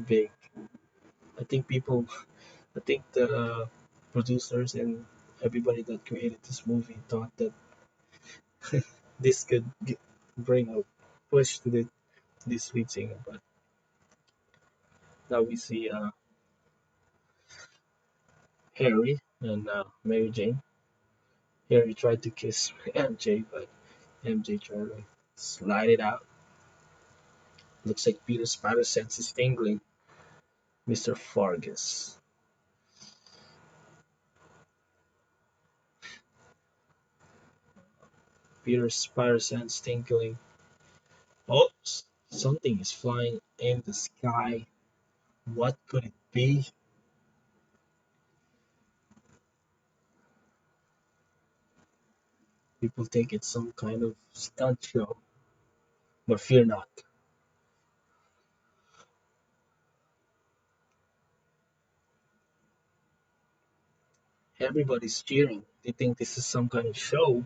big. I think people, I think the producers and everybody that created this movie thought that this could bring a push to this lead singer, but now we see Harry and Mary Jane. Harry tried to kiss MJ, but MJ tried to slide it out. Looks like Peter's spider sense is tingling. Mr. Fargus. Peter's spider sense tingling. Oh, something is flying in the sky. What could it be? People think it's some kind of stunt show, but fear not. Everybody's cheering. They think this is some kind of show.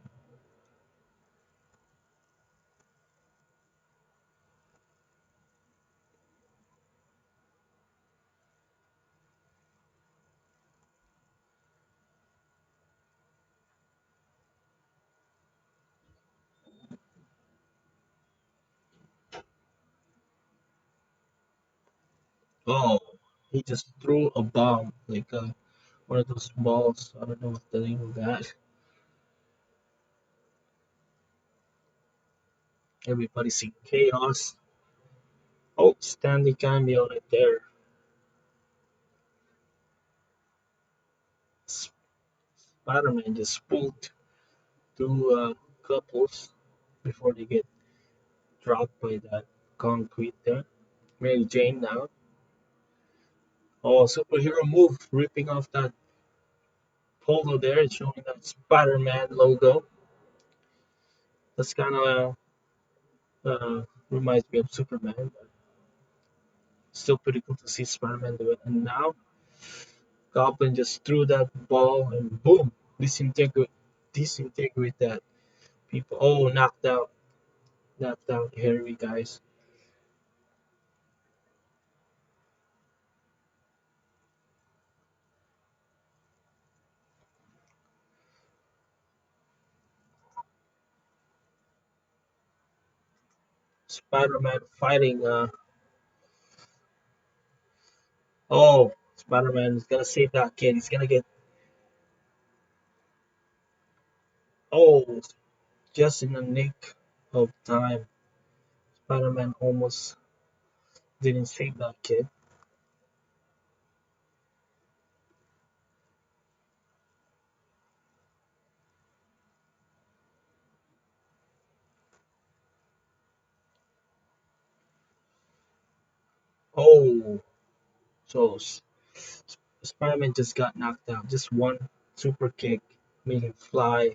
Oh, he just threw a bomb, like one of those balls. I don't know what the name of that. Everybody's seeing chaos. Oh, Stanley cameo right there. Spider-Man just pulled two couples before they get dropped by that concrete there. Mary Jane now. Oh, superhero move, ripping off that polo there, showing that Spider-Man logo. That's kind of reminds me of Superman, but still pretty cool to see Spider-Man do it. And now Goblin just threw that ball and boom, disintegrate that people. Oh, knocked out Harry, guys. Spider-Man fighting. Oh, Spider-Man is gonna save that kid. He's gonna get. Oh, just in the nick of time. Spider-Man almost didn't save that kid. Oh, so Spider-Man just got knocked out. Just one super kick made him fly.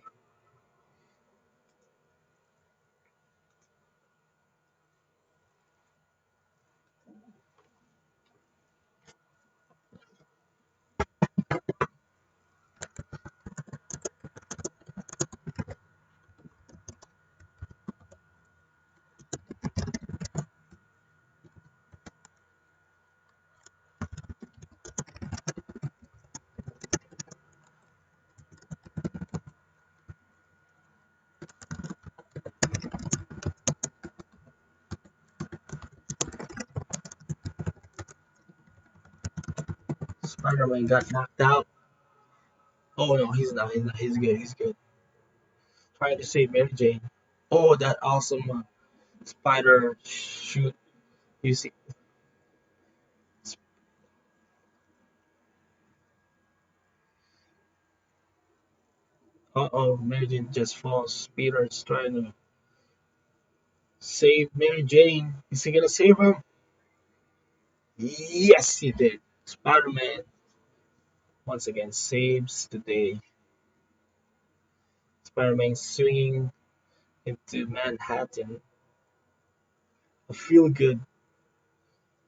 Spider-Man got knocked out. Oh no, he's not. He's not. He's good. He's good. Trying to save Mary Jane. Oh, that awesome spider shoot. You see? Uh-oh, Mary Jane just falls. Peter is trying to save Mary Jane. Is he gonna save him? Yes, he did. Spider-Man once again saves the day. Spider-Man swinging into Manhattan. A feel-good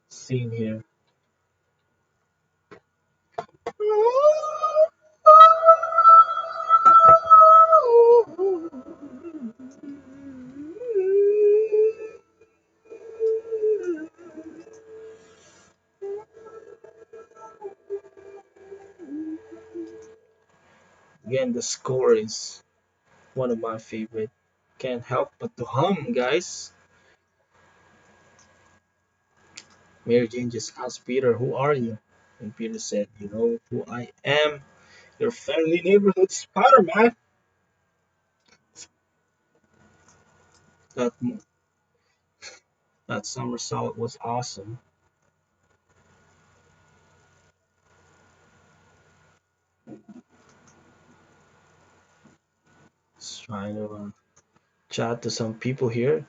scene here. Again, the score is one of my favorite. Can't help but to hum, guys. Mary Jane just asked Peter, "Who are you?" And Peter said, "You know who I am. Your friendly neighborhood Spider-Man." That that somersault was awesome. Just trying to chat to some people here.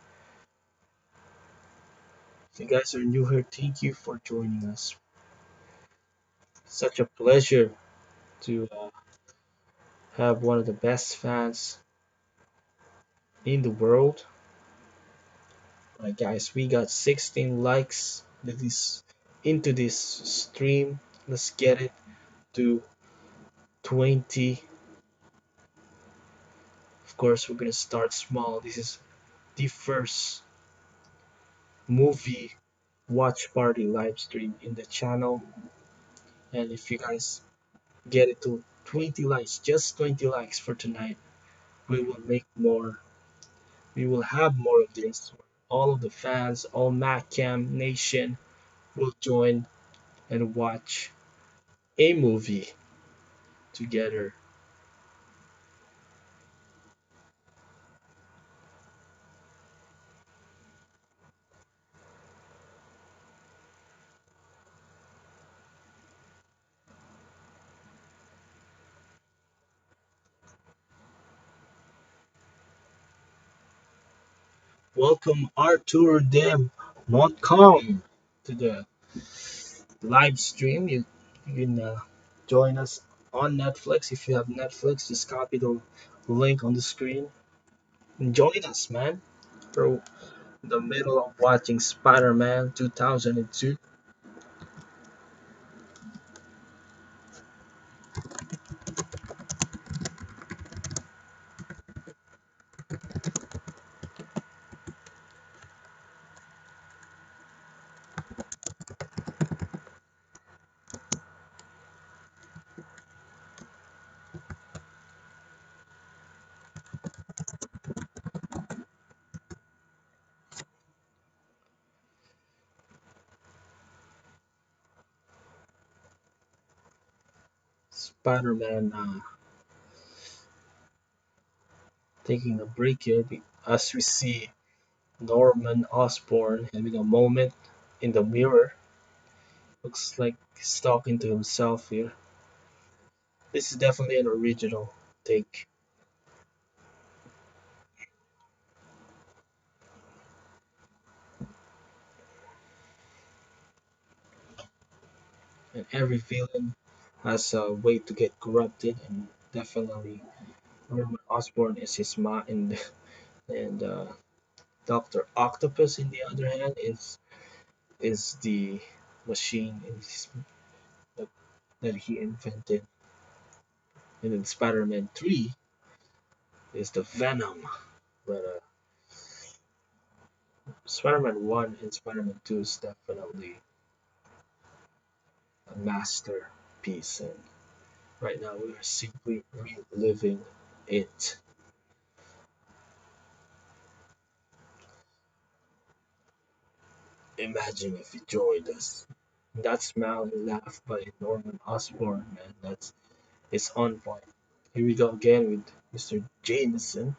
If you guys are new here, thank you for joining us. Such a pleasure to have one of the best fans in the world. Alright, guys, we got 16 likes that is into this stream. Let's get it to 20. Of course, we're gonna start small. This is the first movie watch party live stream in the channel. And if you guys get it to 20 likes, just 20 likes for tonight, we will make more. We will have more of this. All of the fans, all MacCam Nation will join and watch a movie together. Welcome Arthur Dem Montcalm to the live stream. You can join us on Netflix. If you have Netflix, just copy the link on the screen and join us, man. We're in the middle of watching Spider-Man 2002. Spider-Man taking a break here as we see Norman Osborn having a moment in the mirror. Looks like he's talking to himself here. This is definitely an original take. and every villain has a way to get corrupted, and definitely Norman Osborn is his mind, and Doctor Octopus, in the other hand, is the machine that, that he invented, and then Spider-Man 3 is the Venom. But Spider-Man 1 and Spider-Man 2 is definitely a masterpiece, and right now we are simply reliving it. Imagine if you joined us. That smile and laugh by Norman Osborn, man, that's it's on point. Here we go again with Mr. Jameson.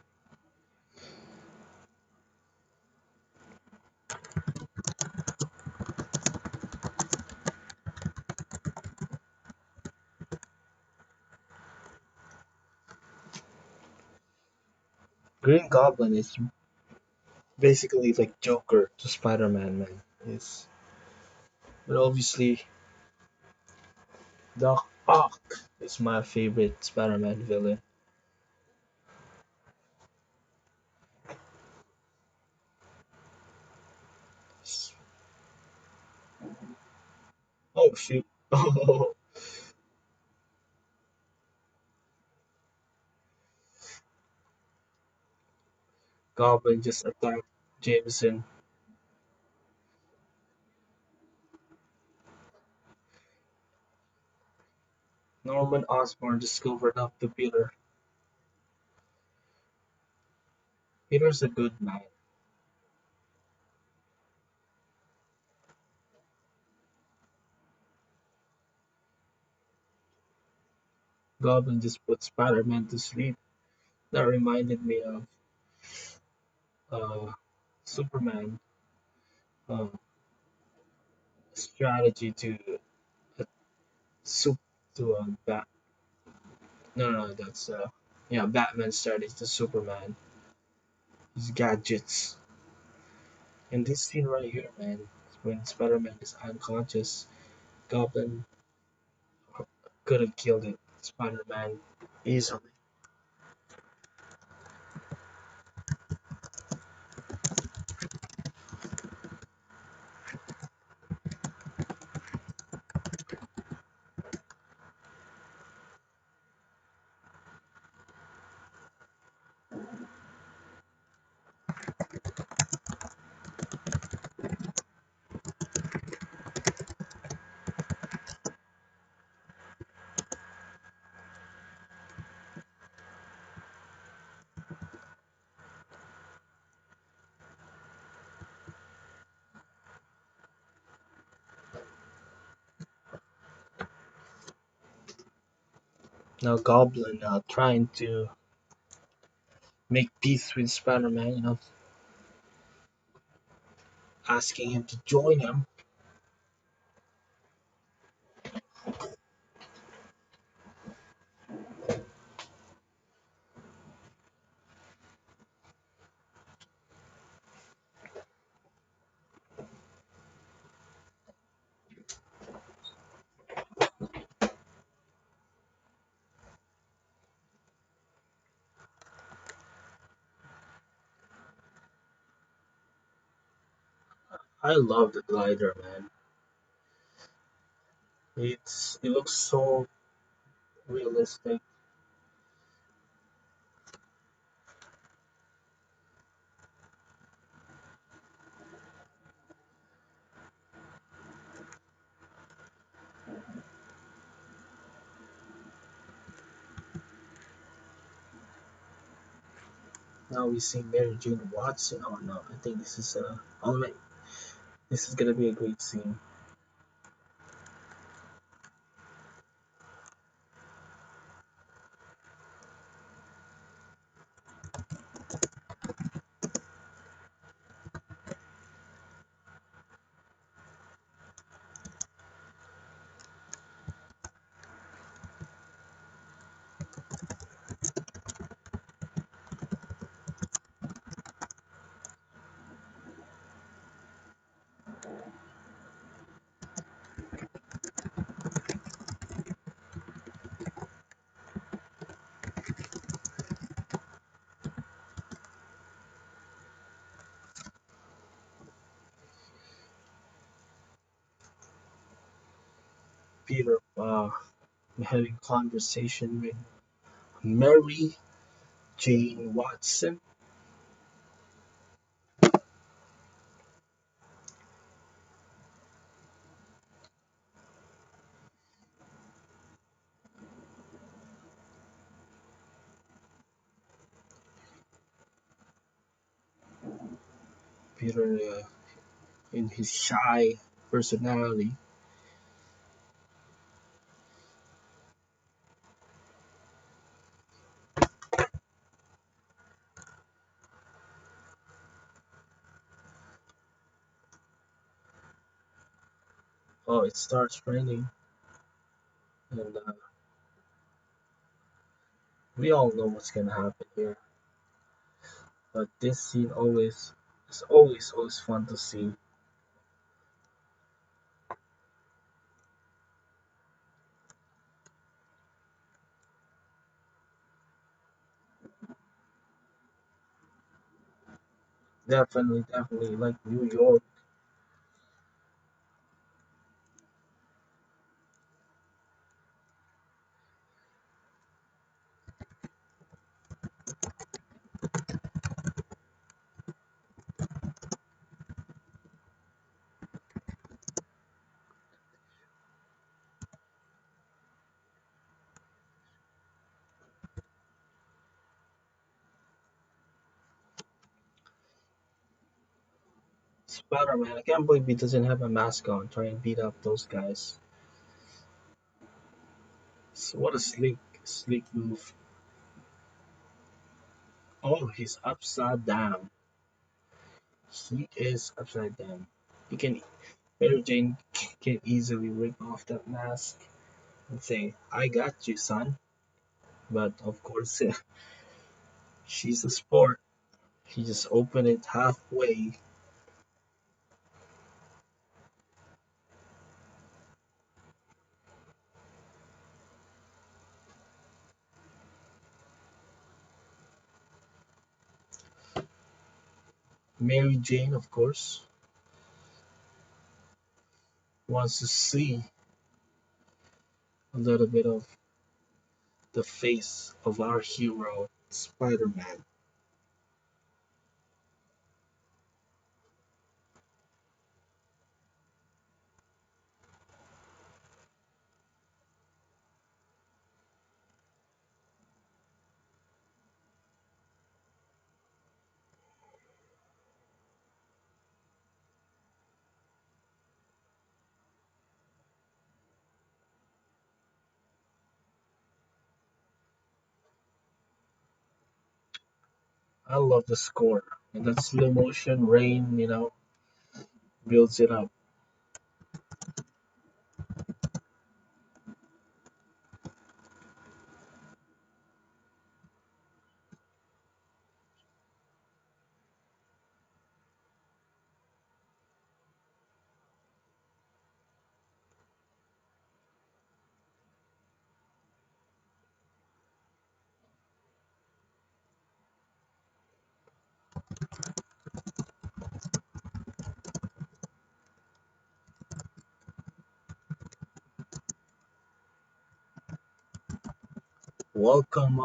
Green Goblin is basically like Joker to Spider-Man, man. It's but obviously Doc Ock is my favorite Spider-Man villain. Oh shoot! Oh, Goblin just attacked Jameson. Norman Osborn just covered up to Peter. Peter's a good man. Goblin just put Spider-Man to sleep. That reminded me of uh, Superman uh, strategy to uh, soup to Bat. No, no, that's yeah, Batman strategy to Superman. His gadgets. And this scene right here, man, when Spider-Man is unconscious, Goblin could have killed it. Spider-Man easily. Now Goblin trying to make peace with Spider-Man, asking him to join him. I love the glider, man. It looks so realistic. Now we see Mary Jane Watson. Oh no, I think this is oh my, this is gonna be a great scene. Peter having conversation with Mary Jane Watson. Peter, in his shy personality, oh, it starts raining, and we all know what's gonna happen here. But this scene always is always fun to see. Definitely, like New York. Spider-Man, I can't believe he doesn't have a mask on. Try and beat up those guys. So what a sleek move. Oh, he's upside down. He is upside down. He can, Mary Jane can easily rip off that mask and say, "I got you, son." But of course, she's a sport. He just opened it halfway. Mary Jane, of course, wants to see a little bit of the face of our hero, Spider-Man. I love the score. And that slow motion rain, builds it up. Welcome,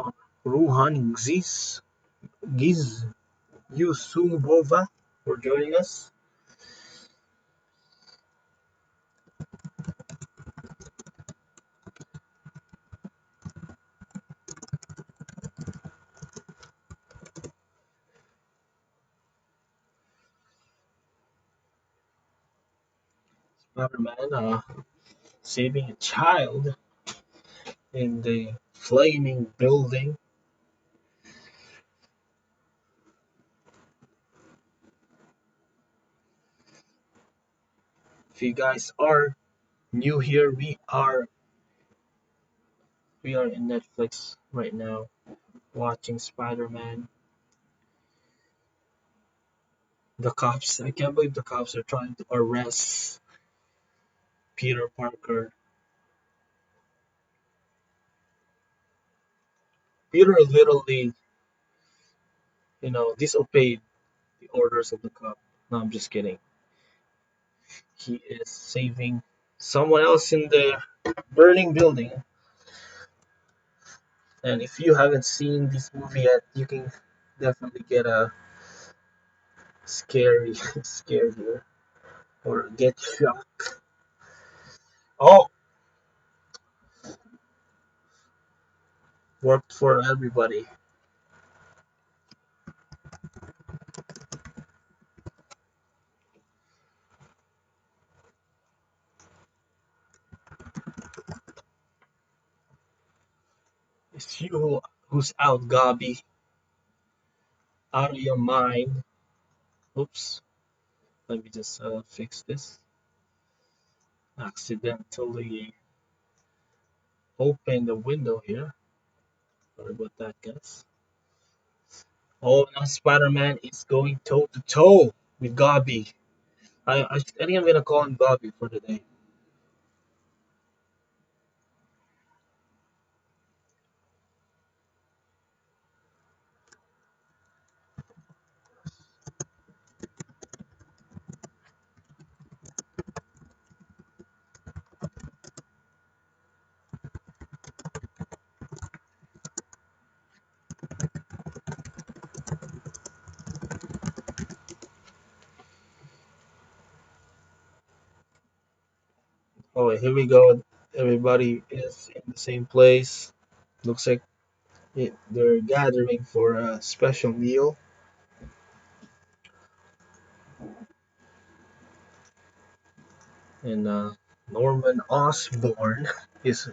Ruhan Giz Yusubova, for joining us. Spider-Man saving a child in the flaming building. If you guys are new here, we are in Netflix right now watching Spider-Man. The cops, I can't believe the cops are trying to arrest Peter Parker. Peter literally, disobeyed the orders of the cop. No, I'm just kidding. He is saving. someone else in the burning building. And if you haven't seen this movie yet, you can definitely get a scary, scared here, or get shocked. Oh, worked for everybody. It's you who's out, Gobby, out of your mind. Oops, let me just fix this. Accidentally open the window here. Sorry about that, guys. Oh, now Spider-Man is going toe to toe with Gobby. I think I'm gonna call him Gobby for today. Oh, here we go. Everybody is in the same place. Looks like they're gathering for a special meal. And Norman Osborn is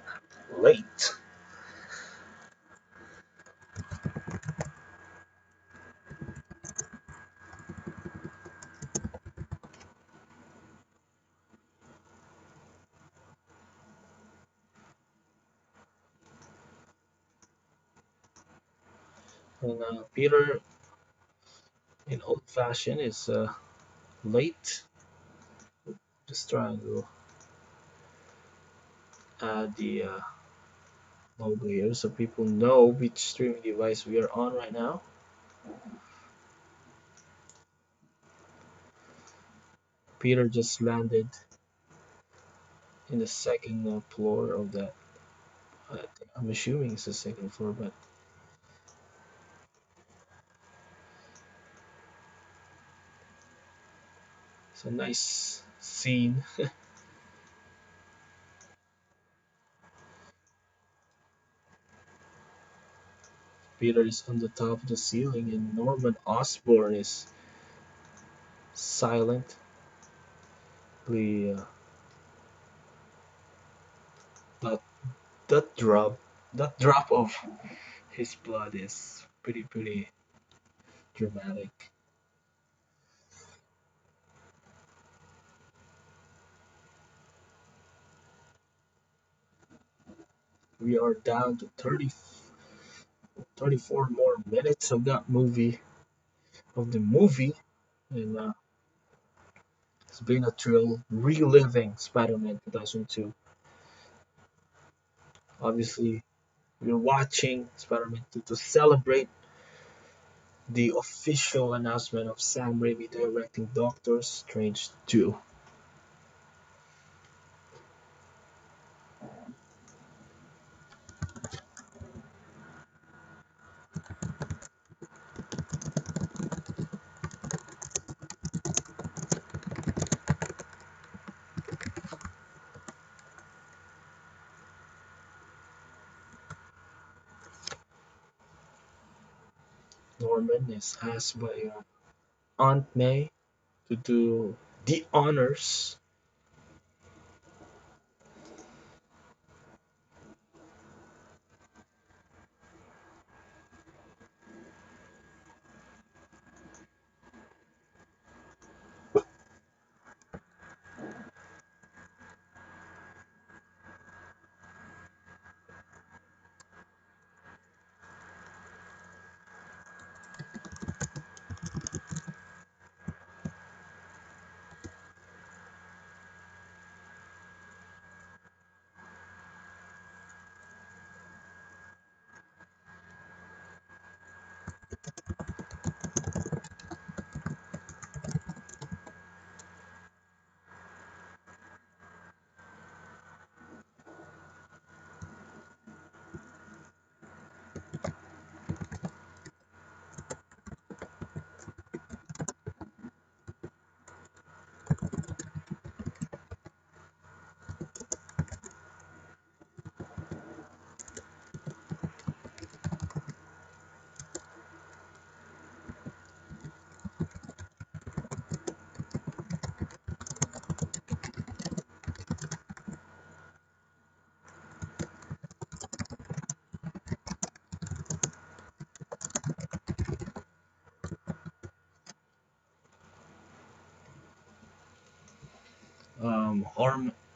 late. And Peter, in old fashion, is late. Just trying to add the logo here so people know which streaming device we are on right now. Peter just landed in the second floor of that. I'm assuming it's the second floor, but it's a nice scene. Peter is on the top of the ceiling, and Norman Osborn is silently. That that drop, that drop of his blood is pretty dramatic. We are down to 34 more minutes of that movie, and it's been a thrill reliving Spider-Man 2002. Obviously, we're watching Spider-Man 2 to celebrate the official announcement of Sam Raimi directing Doctor Strange 2. Norman is asked by Aunt May to do the honors.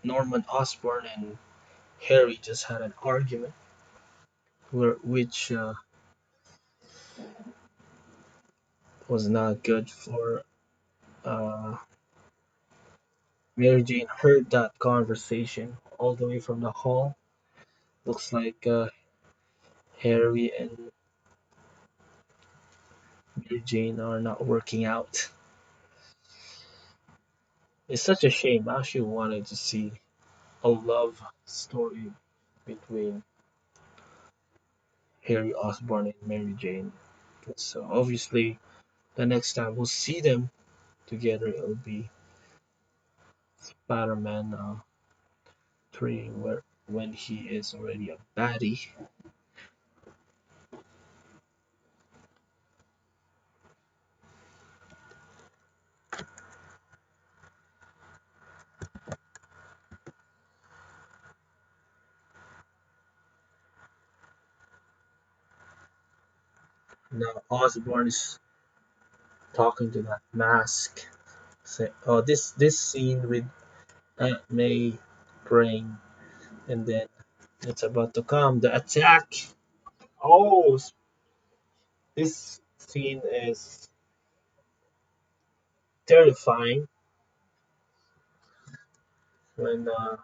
Norman Osborn and Harry just had an argument which was not good for uh, Mary Jane. Heard that conversation all the way from the hall. Looks like Harry and Mary Jane are not working out. It's such a shame. I actually wanted to see a love story between Harry Osborn and Mary Jane. So obviously, the next time we'll see them together, it'll be Spider-Man 3, where when he is already a baddie. Now Osborn is talking to that mask. Say, oh, this scene with Aunt May praying, and then it's about to come the attack. Oh, this scene is terrifying when the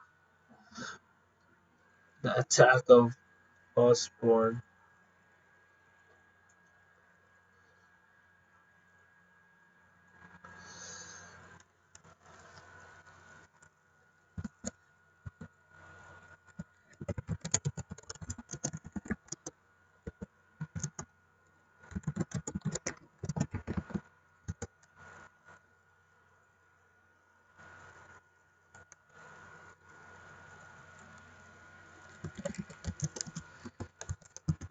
attack of Osborn.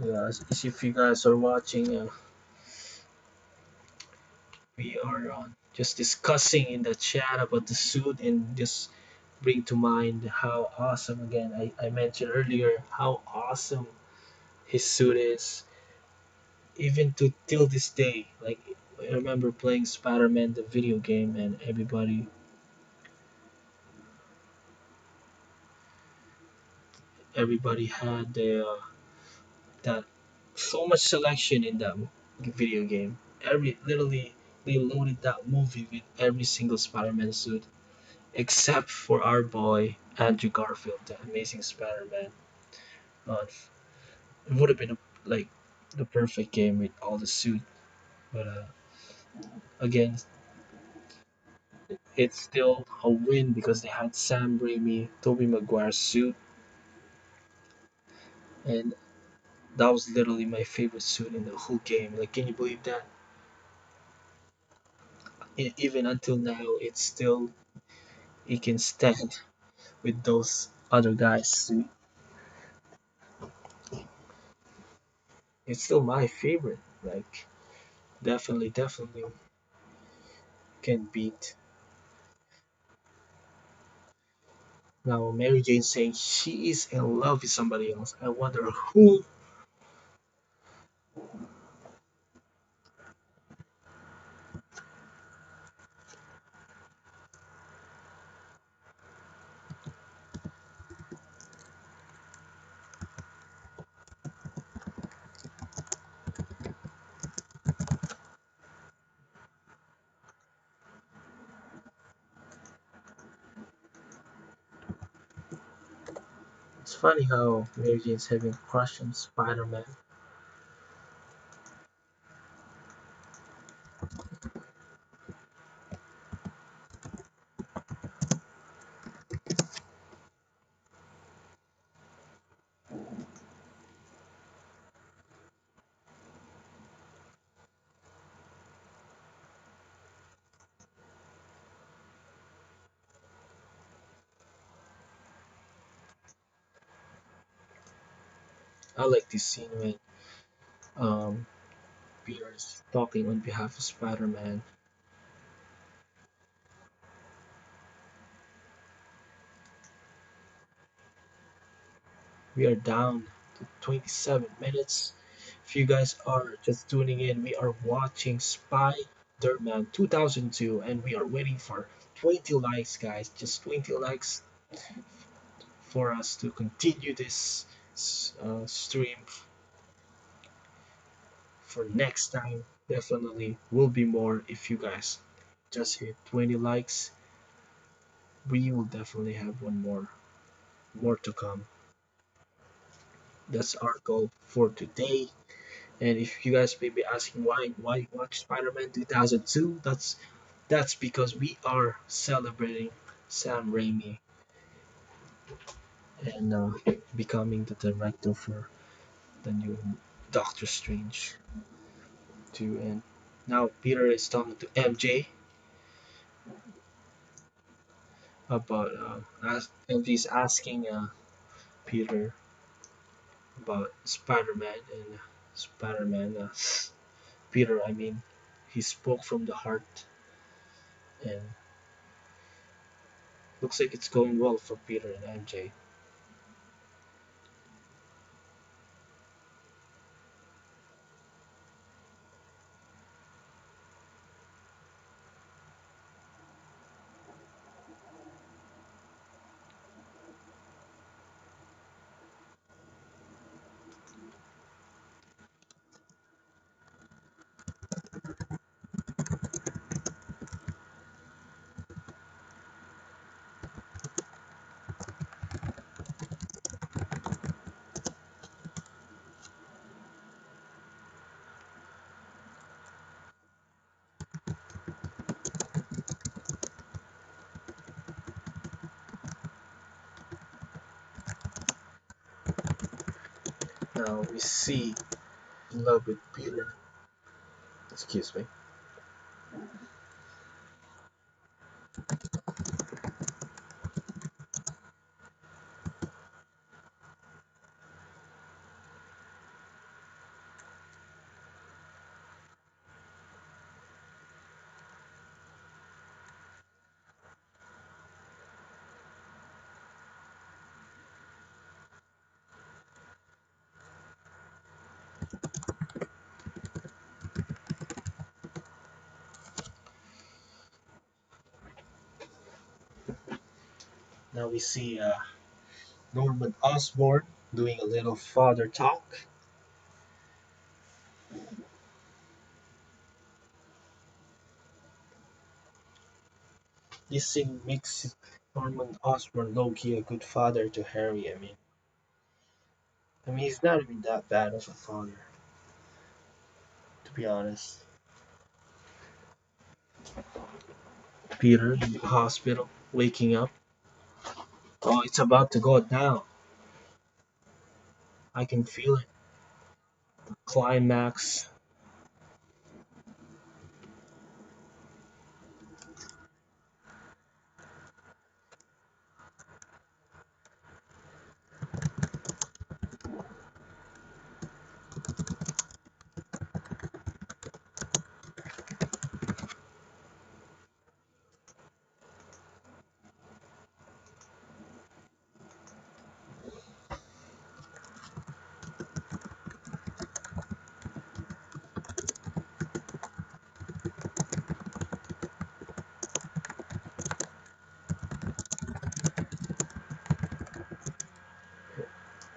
Yeah, as if you guys are watching, we are just discussing in the chat about the suit and just bring to mind how awesome, again, I mentioned earlier how awesome his suit is, even to till this day. Like, I remember playing Spider-Man the video game, and everybody had that so much selection in that video game. Every literally they loaded that movie with every single Spider-Man suit except for our boy Andrew Garfield, the Amazing Spider-Man. Uh, it would have been like the perfect game with all the suit, but again, it's still a win because they had Sam Raimi, Tobey Maguire's suit, and that was literally my favorite suit in the whole game. Like, can you believe that? Even until now, it's still it can stand with those other guys. It's still my favorite. Like, definitely can beat. Now, Mary Jane saying she is in love with somebody else. I wonder who. It's funny how Mary Jane's having a crush on Spider-Man. I like this scene when um, Peter is talking on behalf of Spider-Man. We are down to 27 minutes. If you guys are just tuning in, we are watching Spy Dirtman 2002, and we are waiting for 20 likes, guys. Just 20 likes for us to continue this stream for next time. Definitely will be more if you guys just hit 20 likes. We will definitely have one more to come. That's our goal for today. And if you guys may be asking why watch Spider-Man 2002, that's because we are celebrating Sam Raimi and becoming the director for the new Doctor Strange 2. And now Peter is talking to MJ about MJ is asking Peter about Spider-Man and Spider-Man. Peter, I mean, he spoke from the heart, and looks like it's going well for Peter and MJ. Now we see in love with Peter. Excuse me. Now we see Norman Osborn doing a little father talk. This scene makes Norman Osborn low-key a good father to Harry. I mean, he's not even that bad of a father, to be honest. Peter in the hospital, waking up. Oh, it's about to go down. I can feel it. Climax.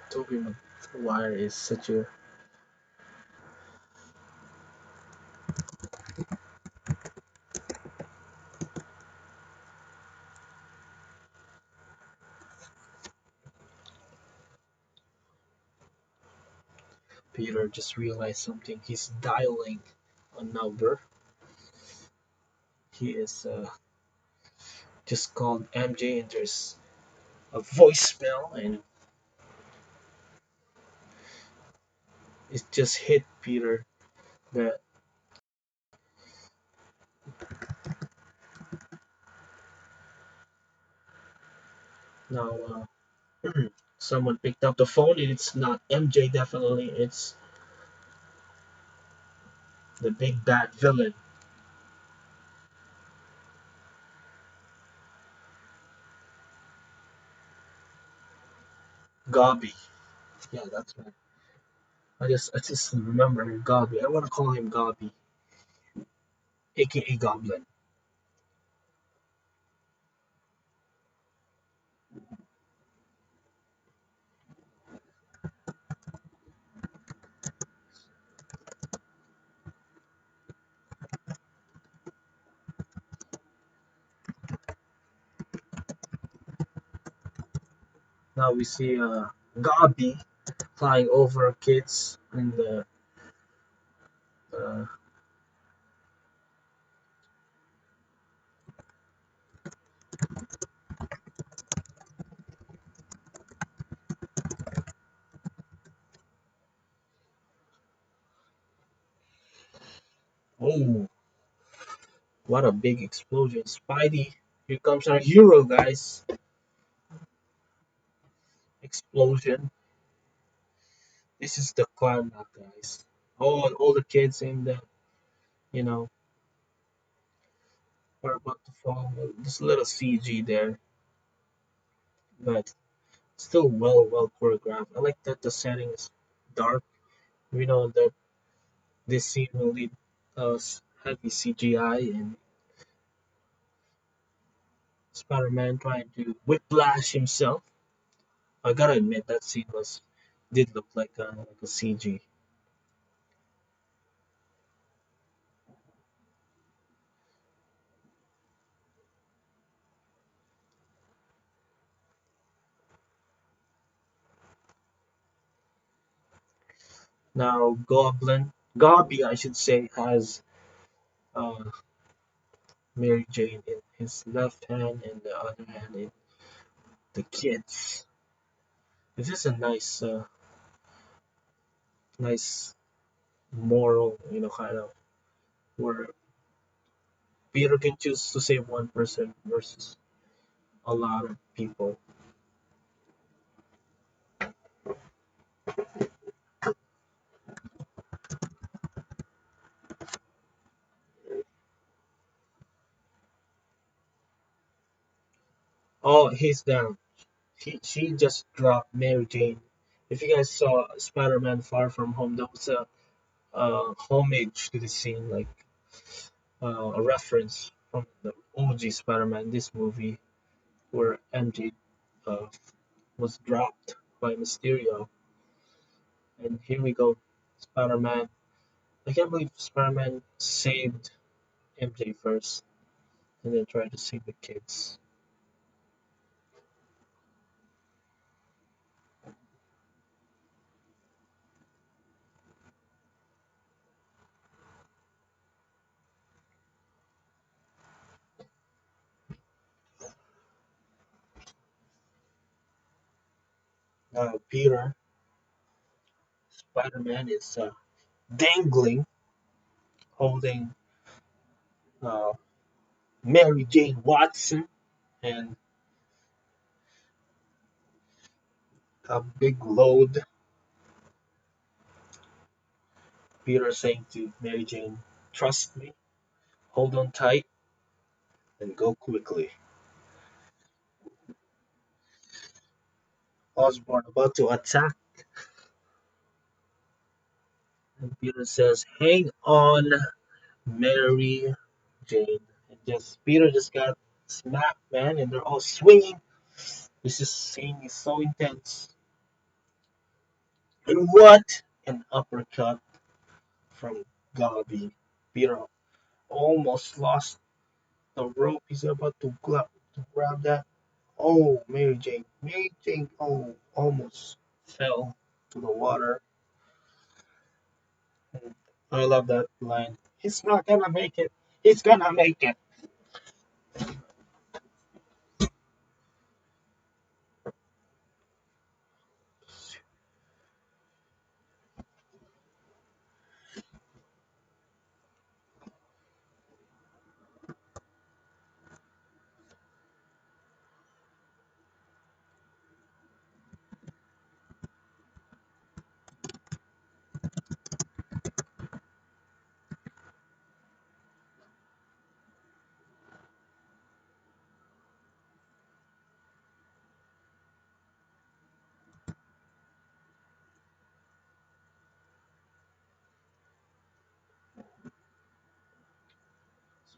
Toby Maguire is such a Peter just realized something. He's dialing a number. He is just called MJ and there's a voicemail and it just hit Peter that now someone picked up the phone and it's not MJ definitely. It's the big bad villain, Gobby. Yeah, that's right. I just remember Gobby. I want to call him Gobby. aka Goblin. Now we see Gobby flying over kids in the uh, oh, what a big explosion. Spidey, here comes our hero, guys. Explosion. This is the climax, guys. All the kids in the, you know, are about to fall. Just a little CG there, but still well choreographed. I like that the setting is dark. We know that this scene will need heavy CGI and Spider-Man trying to whiplash himself. I gotta admit that scene was did look like a CG. Now Gobby, I should say, has uh, Mary Jane in his left hand and the other hand in the kids. This is a nice moral, kind of where Peter can choose to save one person versus a lot of people. Oh, he's down. She just dropped Mary Jane. If you guys saw Spider-Man Far From Home, that was a homage to the scene, like a reference from the OG Spider-Man, this movie where MJ uh, was dropped by Mysterio, and here we go, Spider-Man. I can't believe Spider-Man saved MJ first, and then tried to save the kids. Now Peter, Spider-Man is dangling, holding uh, Mary Jane Watson and a big load. Peter saying to Mary Jane, "Trust me, hold on tight, and go quickly." Osborn about to attack, and Peter says, "Hang on, Mary Jane." And just Peter just got smacked, man, and they're all swinging. This is scene is so intense. And what an uppercut from Gobby. Peter almost lost the rope. He's about to grab that. Oh, Mary Jane. Mary Jane, oh, almost fell to the water. And I love that line. He's not gonna make it. He's gonna make it.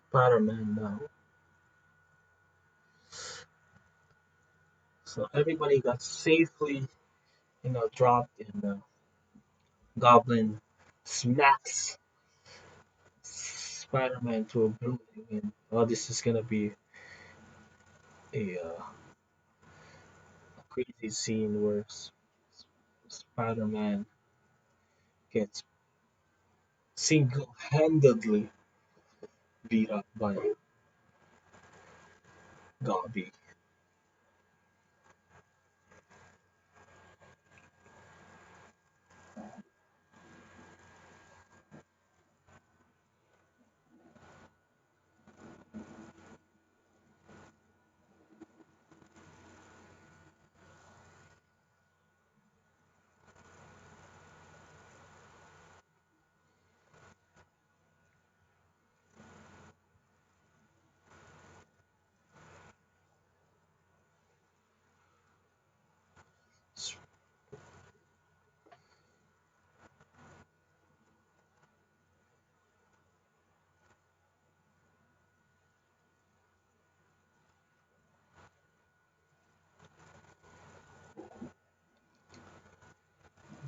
Spider-Man now. So everybody got safely, dropped in the Goblin smacks Spider-Man to a building, and oh, this is gonna be a crazy scene where Spider-Man gets single-handedly beat up by Gobby.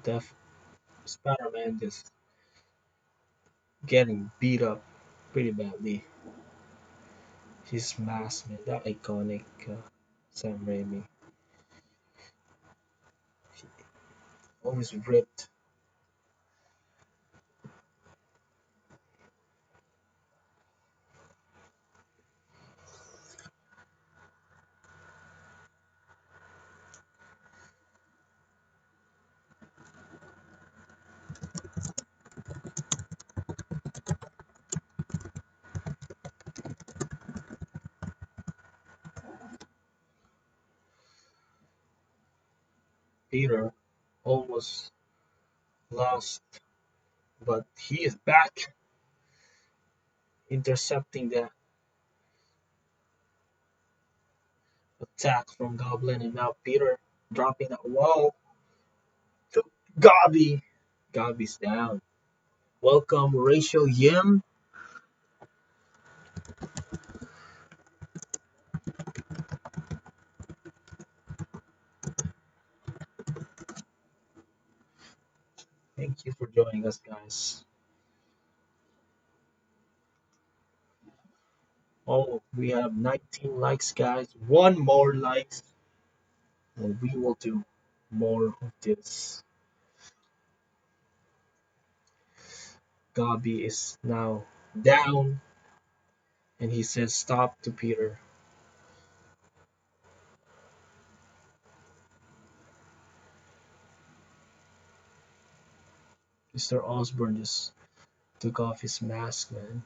Def Spider-Man just getting beat up pretty badly. His mask, man, that iconic Sam Raimi, always ripped. Peter almost lost, but he is back, intercepting the attack from Goblin, and now Peter dropping that wall to Gobby. Gobby's down. Welcome, Rachel Yim. Thank you for joining us, guys. Oh, we have 19 likes, guys. One more likes, and we will do more of this. Gobby is now down, and he says stop to Peter. Mr. Osborn just took off his mask, man.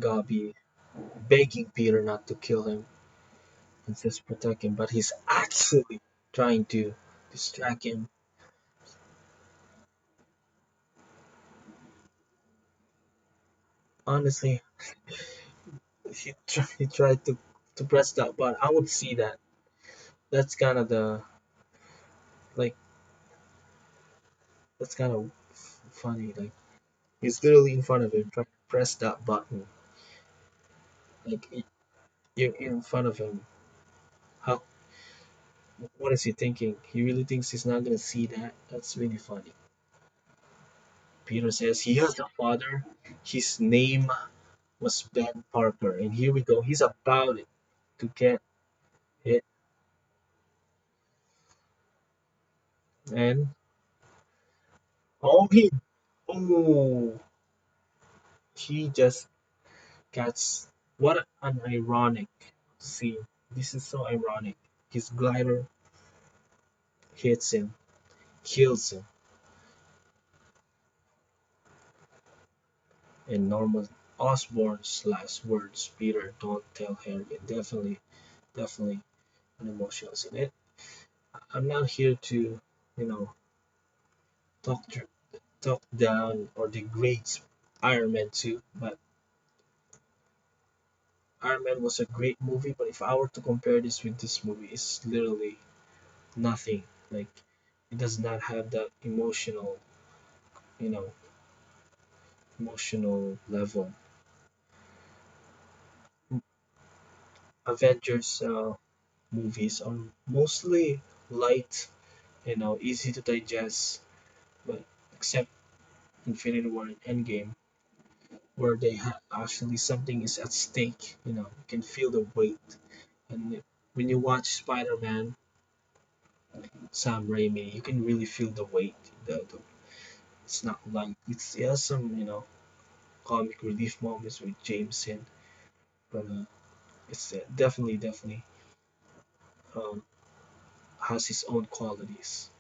Gobby begging Peter not to kill him and just protect him, but he's actually trying to distract him. Honestly, he tried to press that button. I would see that. That's kind of the like that's kind of funny. Like he's literally in front of him, trying to press that button. Like you're in front of him. How? What is he thinking? He really thinks he's not gonna see that. That's really funny. Peter says he has a father. His name was Ben Parker, and here we go. He's about to get hit, and oh, he just gets what an ironic scene. This is so ironic. His glider hits him, kills him, and Norman Osborn's last words, Peter, don't tell Harry. Definitely, definitely an emotional scene. I'm not here to, you know, talk talk down or degrade Iron Man 2, but Iron Man was a great movie, but if I were to compare this with this movie, it's literally nothing. Like it does not have that you know, emotional level. Avengers movies are mostly light, easy to digest, but except Infinity War and Endgame, where they have actually something is at stake. You can feel the weight. And when you watch Spider-Man, Sam Raimi, you can really feel the weight. It's not like it has some comic relief moments with Jameson, but it's definitely um, has its own qualities.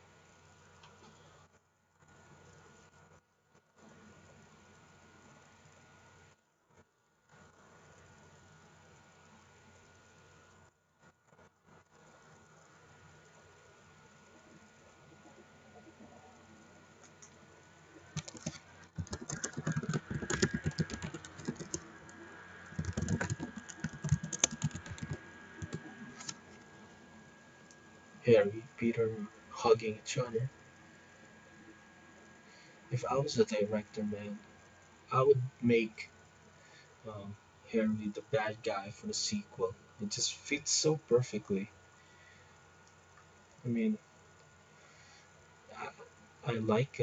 Harry, Peter hugging each other. If I was a director, man, I would make um, Harry the bad guy for the sequel. It just fits so perfectly. I mean, I like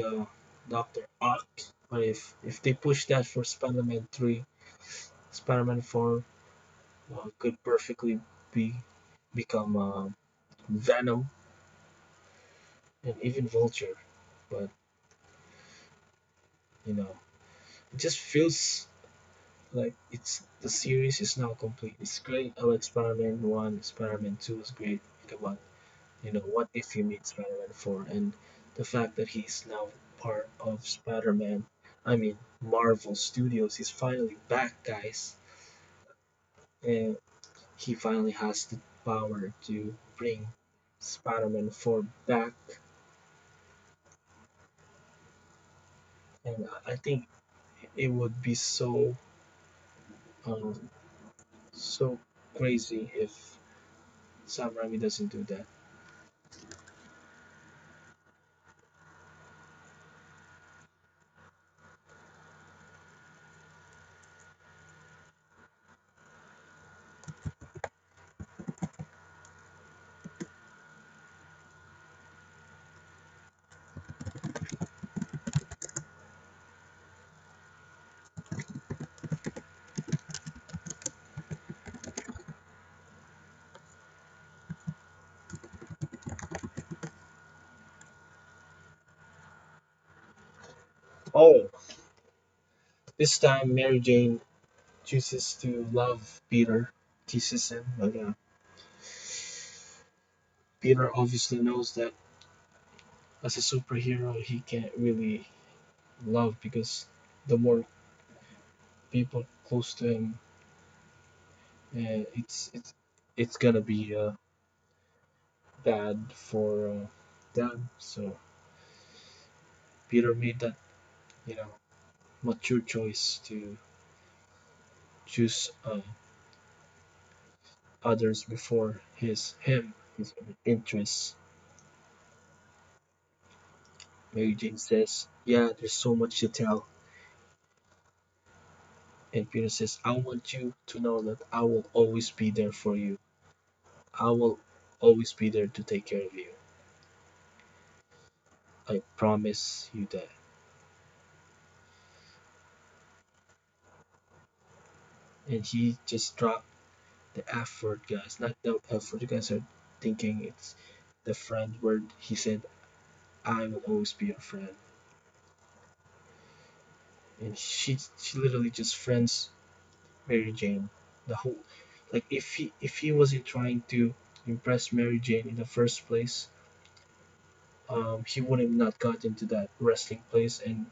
Doctor Ock, but if they push that for Spider-Man 3, Spider-Man 4 could perfectly be become Venom and even Vulture. But you know, it just feels like it's the series is now complete. It's great. I like Spider-Man 1, Spider-Man 2 was great. Come on, what if you meet Spider-Man 4? And the fact that he's now part of Spider-Man, I mean, Marvel Studios, he's finally back, guys. And he finally has the power to bring Spider-Man 4 back. And I think it would be um, so crazy if Sam Raimi doesn't do that. Oh, this time Mary Jane chooses to love Peter, teases him, but Peter obviously knows that as a superhero he can't really love because the more people close to him, it's gonna be bad for them. So Peter made that you know mature choice to choose others before his interests. Mary Jane says, "Yeah, there's so much to tell." And Peter says, "I want you to know that I will always be there for you. I will always be there to take care of you. I promise you that." And he just dropped the F word, guys. Not the F word. You guys are thinking it's the friend word. He said, "I will always be your friend." And she literally just friends Mary Jane. The whole like if he wasn't trying to impress Mary Jane in the first place, he would have not got into that wrestling place, and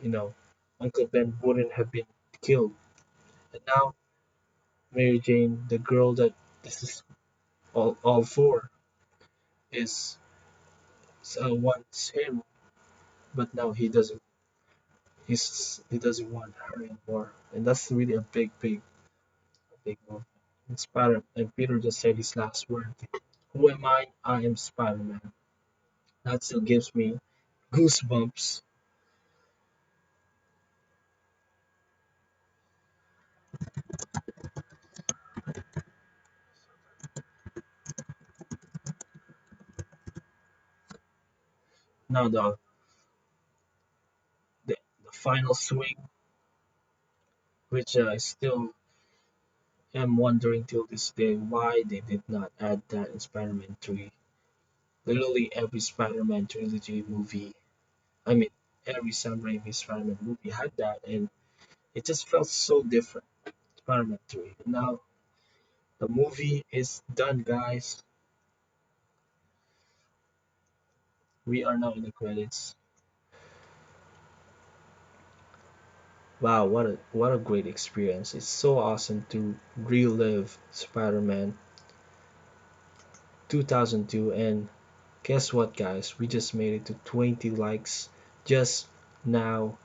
you know, Uncle Ben wouldn't have been killed. And now Mary Jane, the girl that this is all for, is wants him, but now he doesn't want her anymore, and that's really a big big movie. And Spider and Peter just said his last word. Who am I? I am Spider-Man. That still gives me goosebumps. Now the final swing, which I still am wondering till this day why they did not add that in Spider-Man 3. Literally every Spider-Man trilogy movie, I mean every Sam Raimi Spider-Man movie had that, and it just felt so different. Spider-Man 3. Now the movie is done, guys. We are now in the credits. Wow, what a great experience. It's so awesome to relive Spider-Man 2002, and guess what guys? We just made it to 20 likes just now.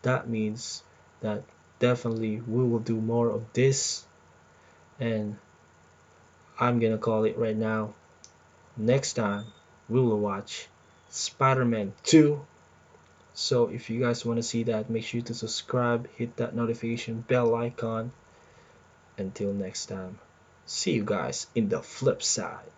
That means that definitely we will do more of this, and I'm gonna call it right now. Next time we will watch Spider-Man 2. So if you guys want to see that, make sure to subscribe, hit that notification bell icon. Until next time, see you guys in the flip side.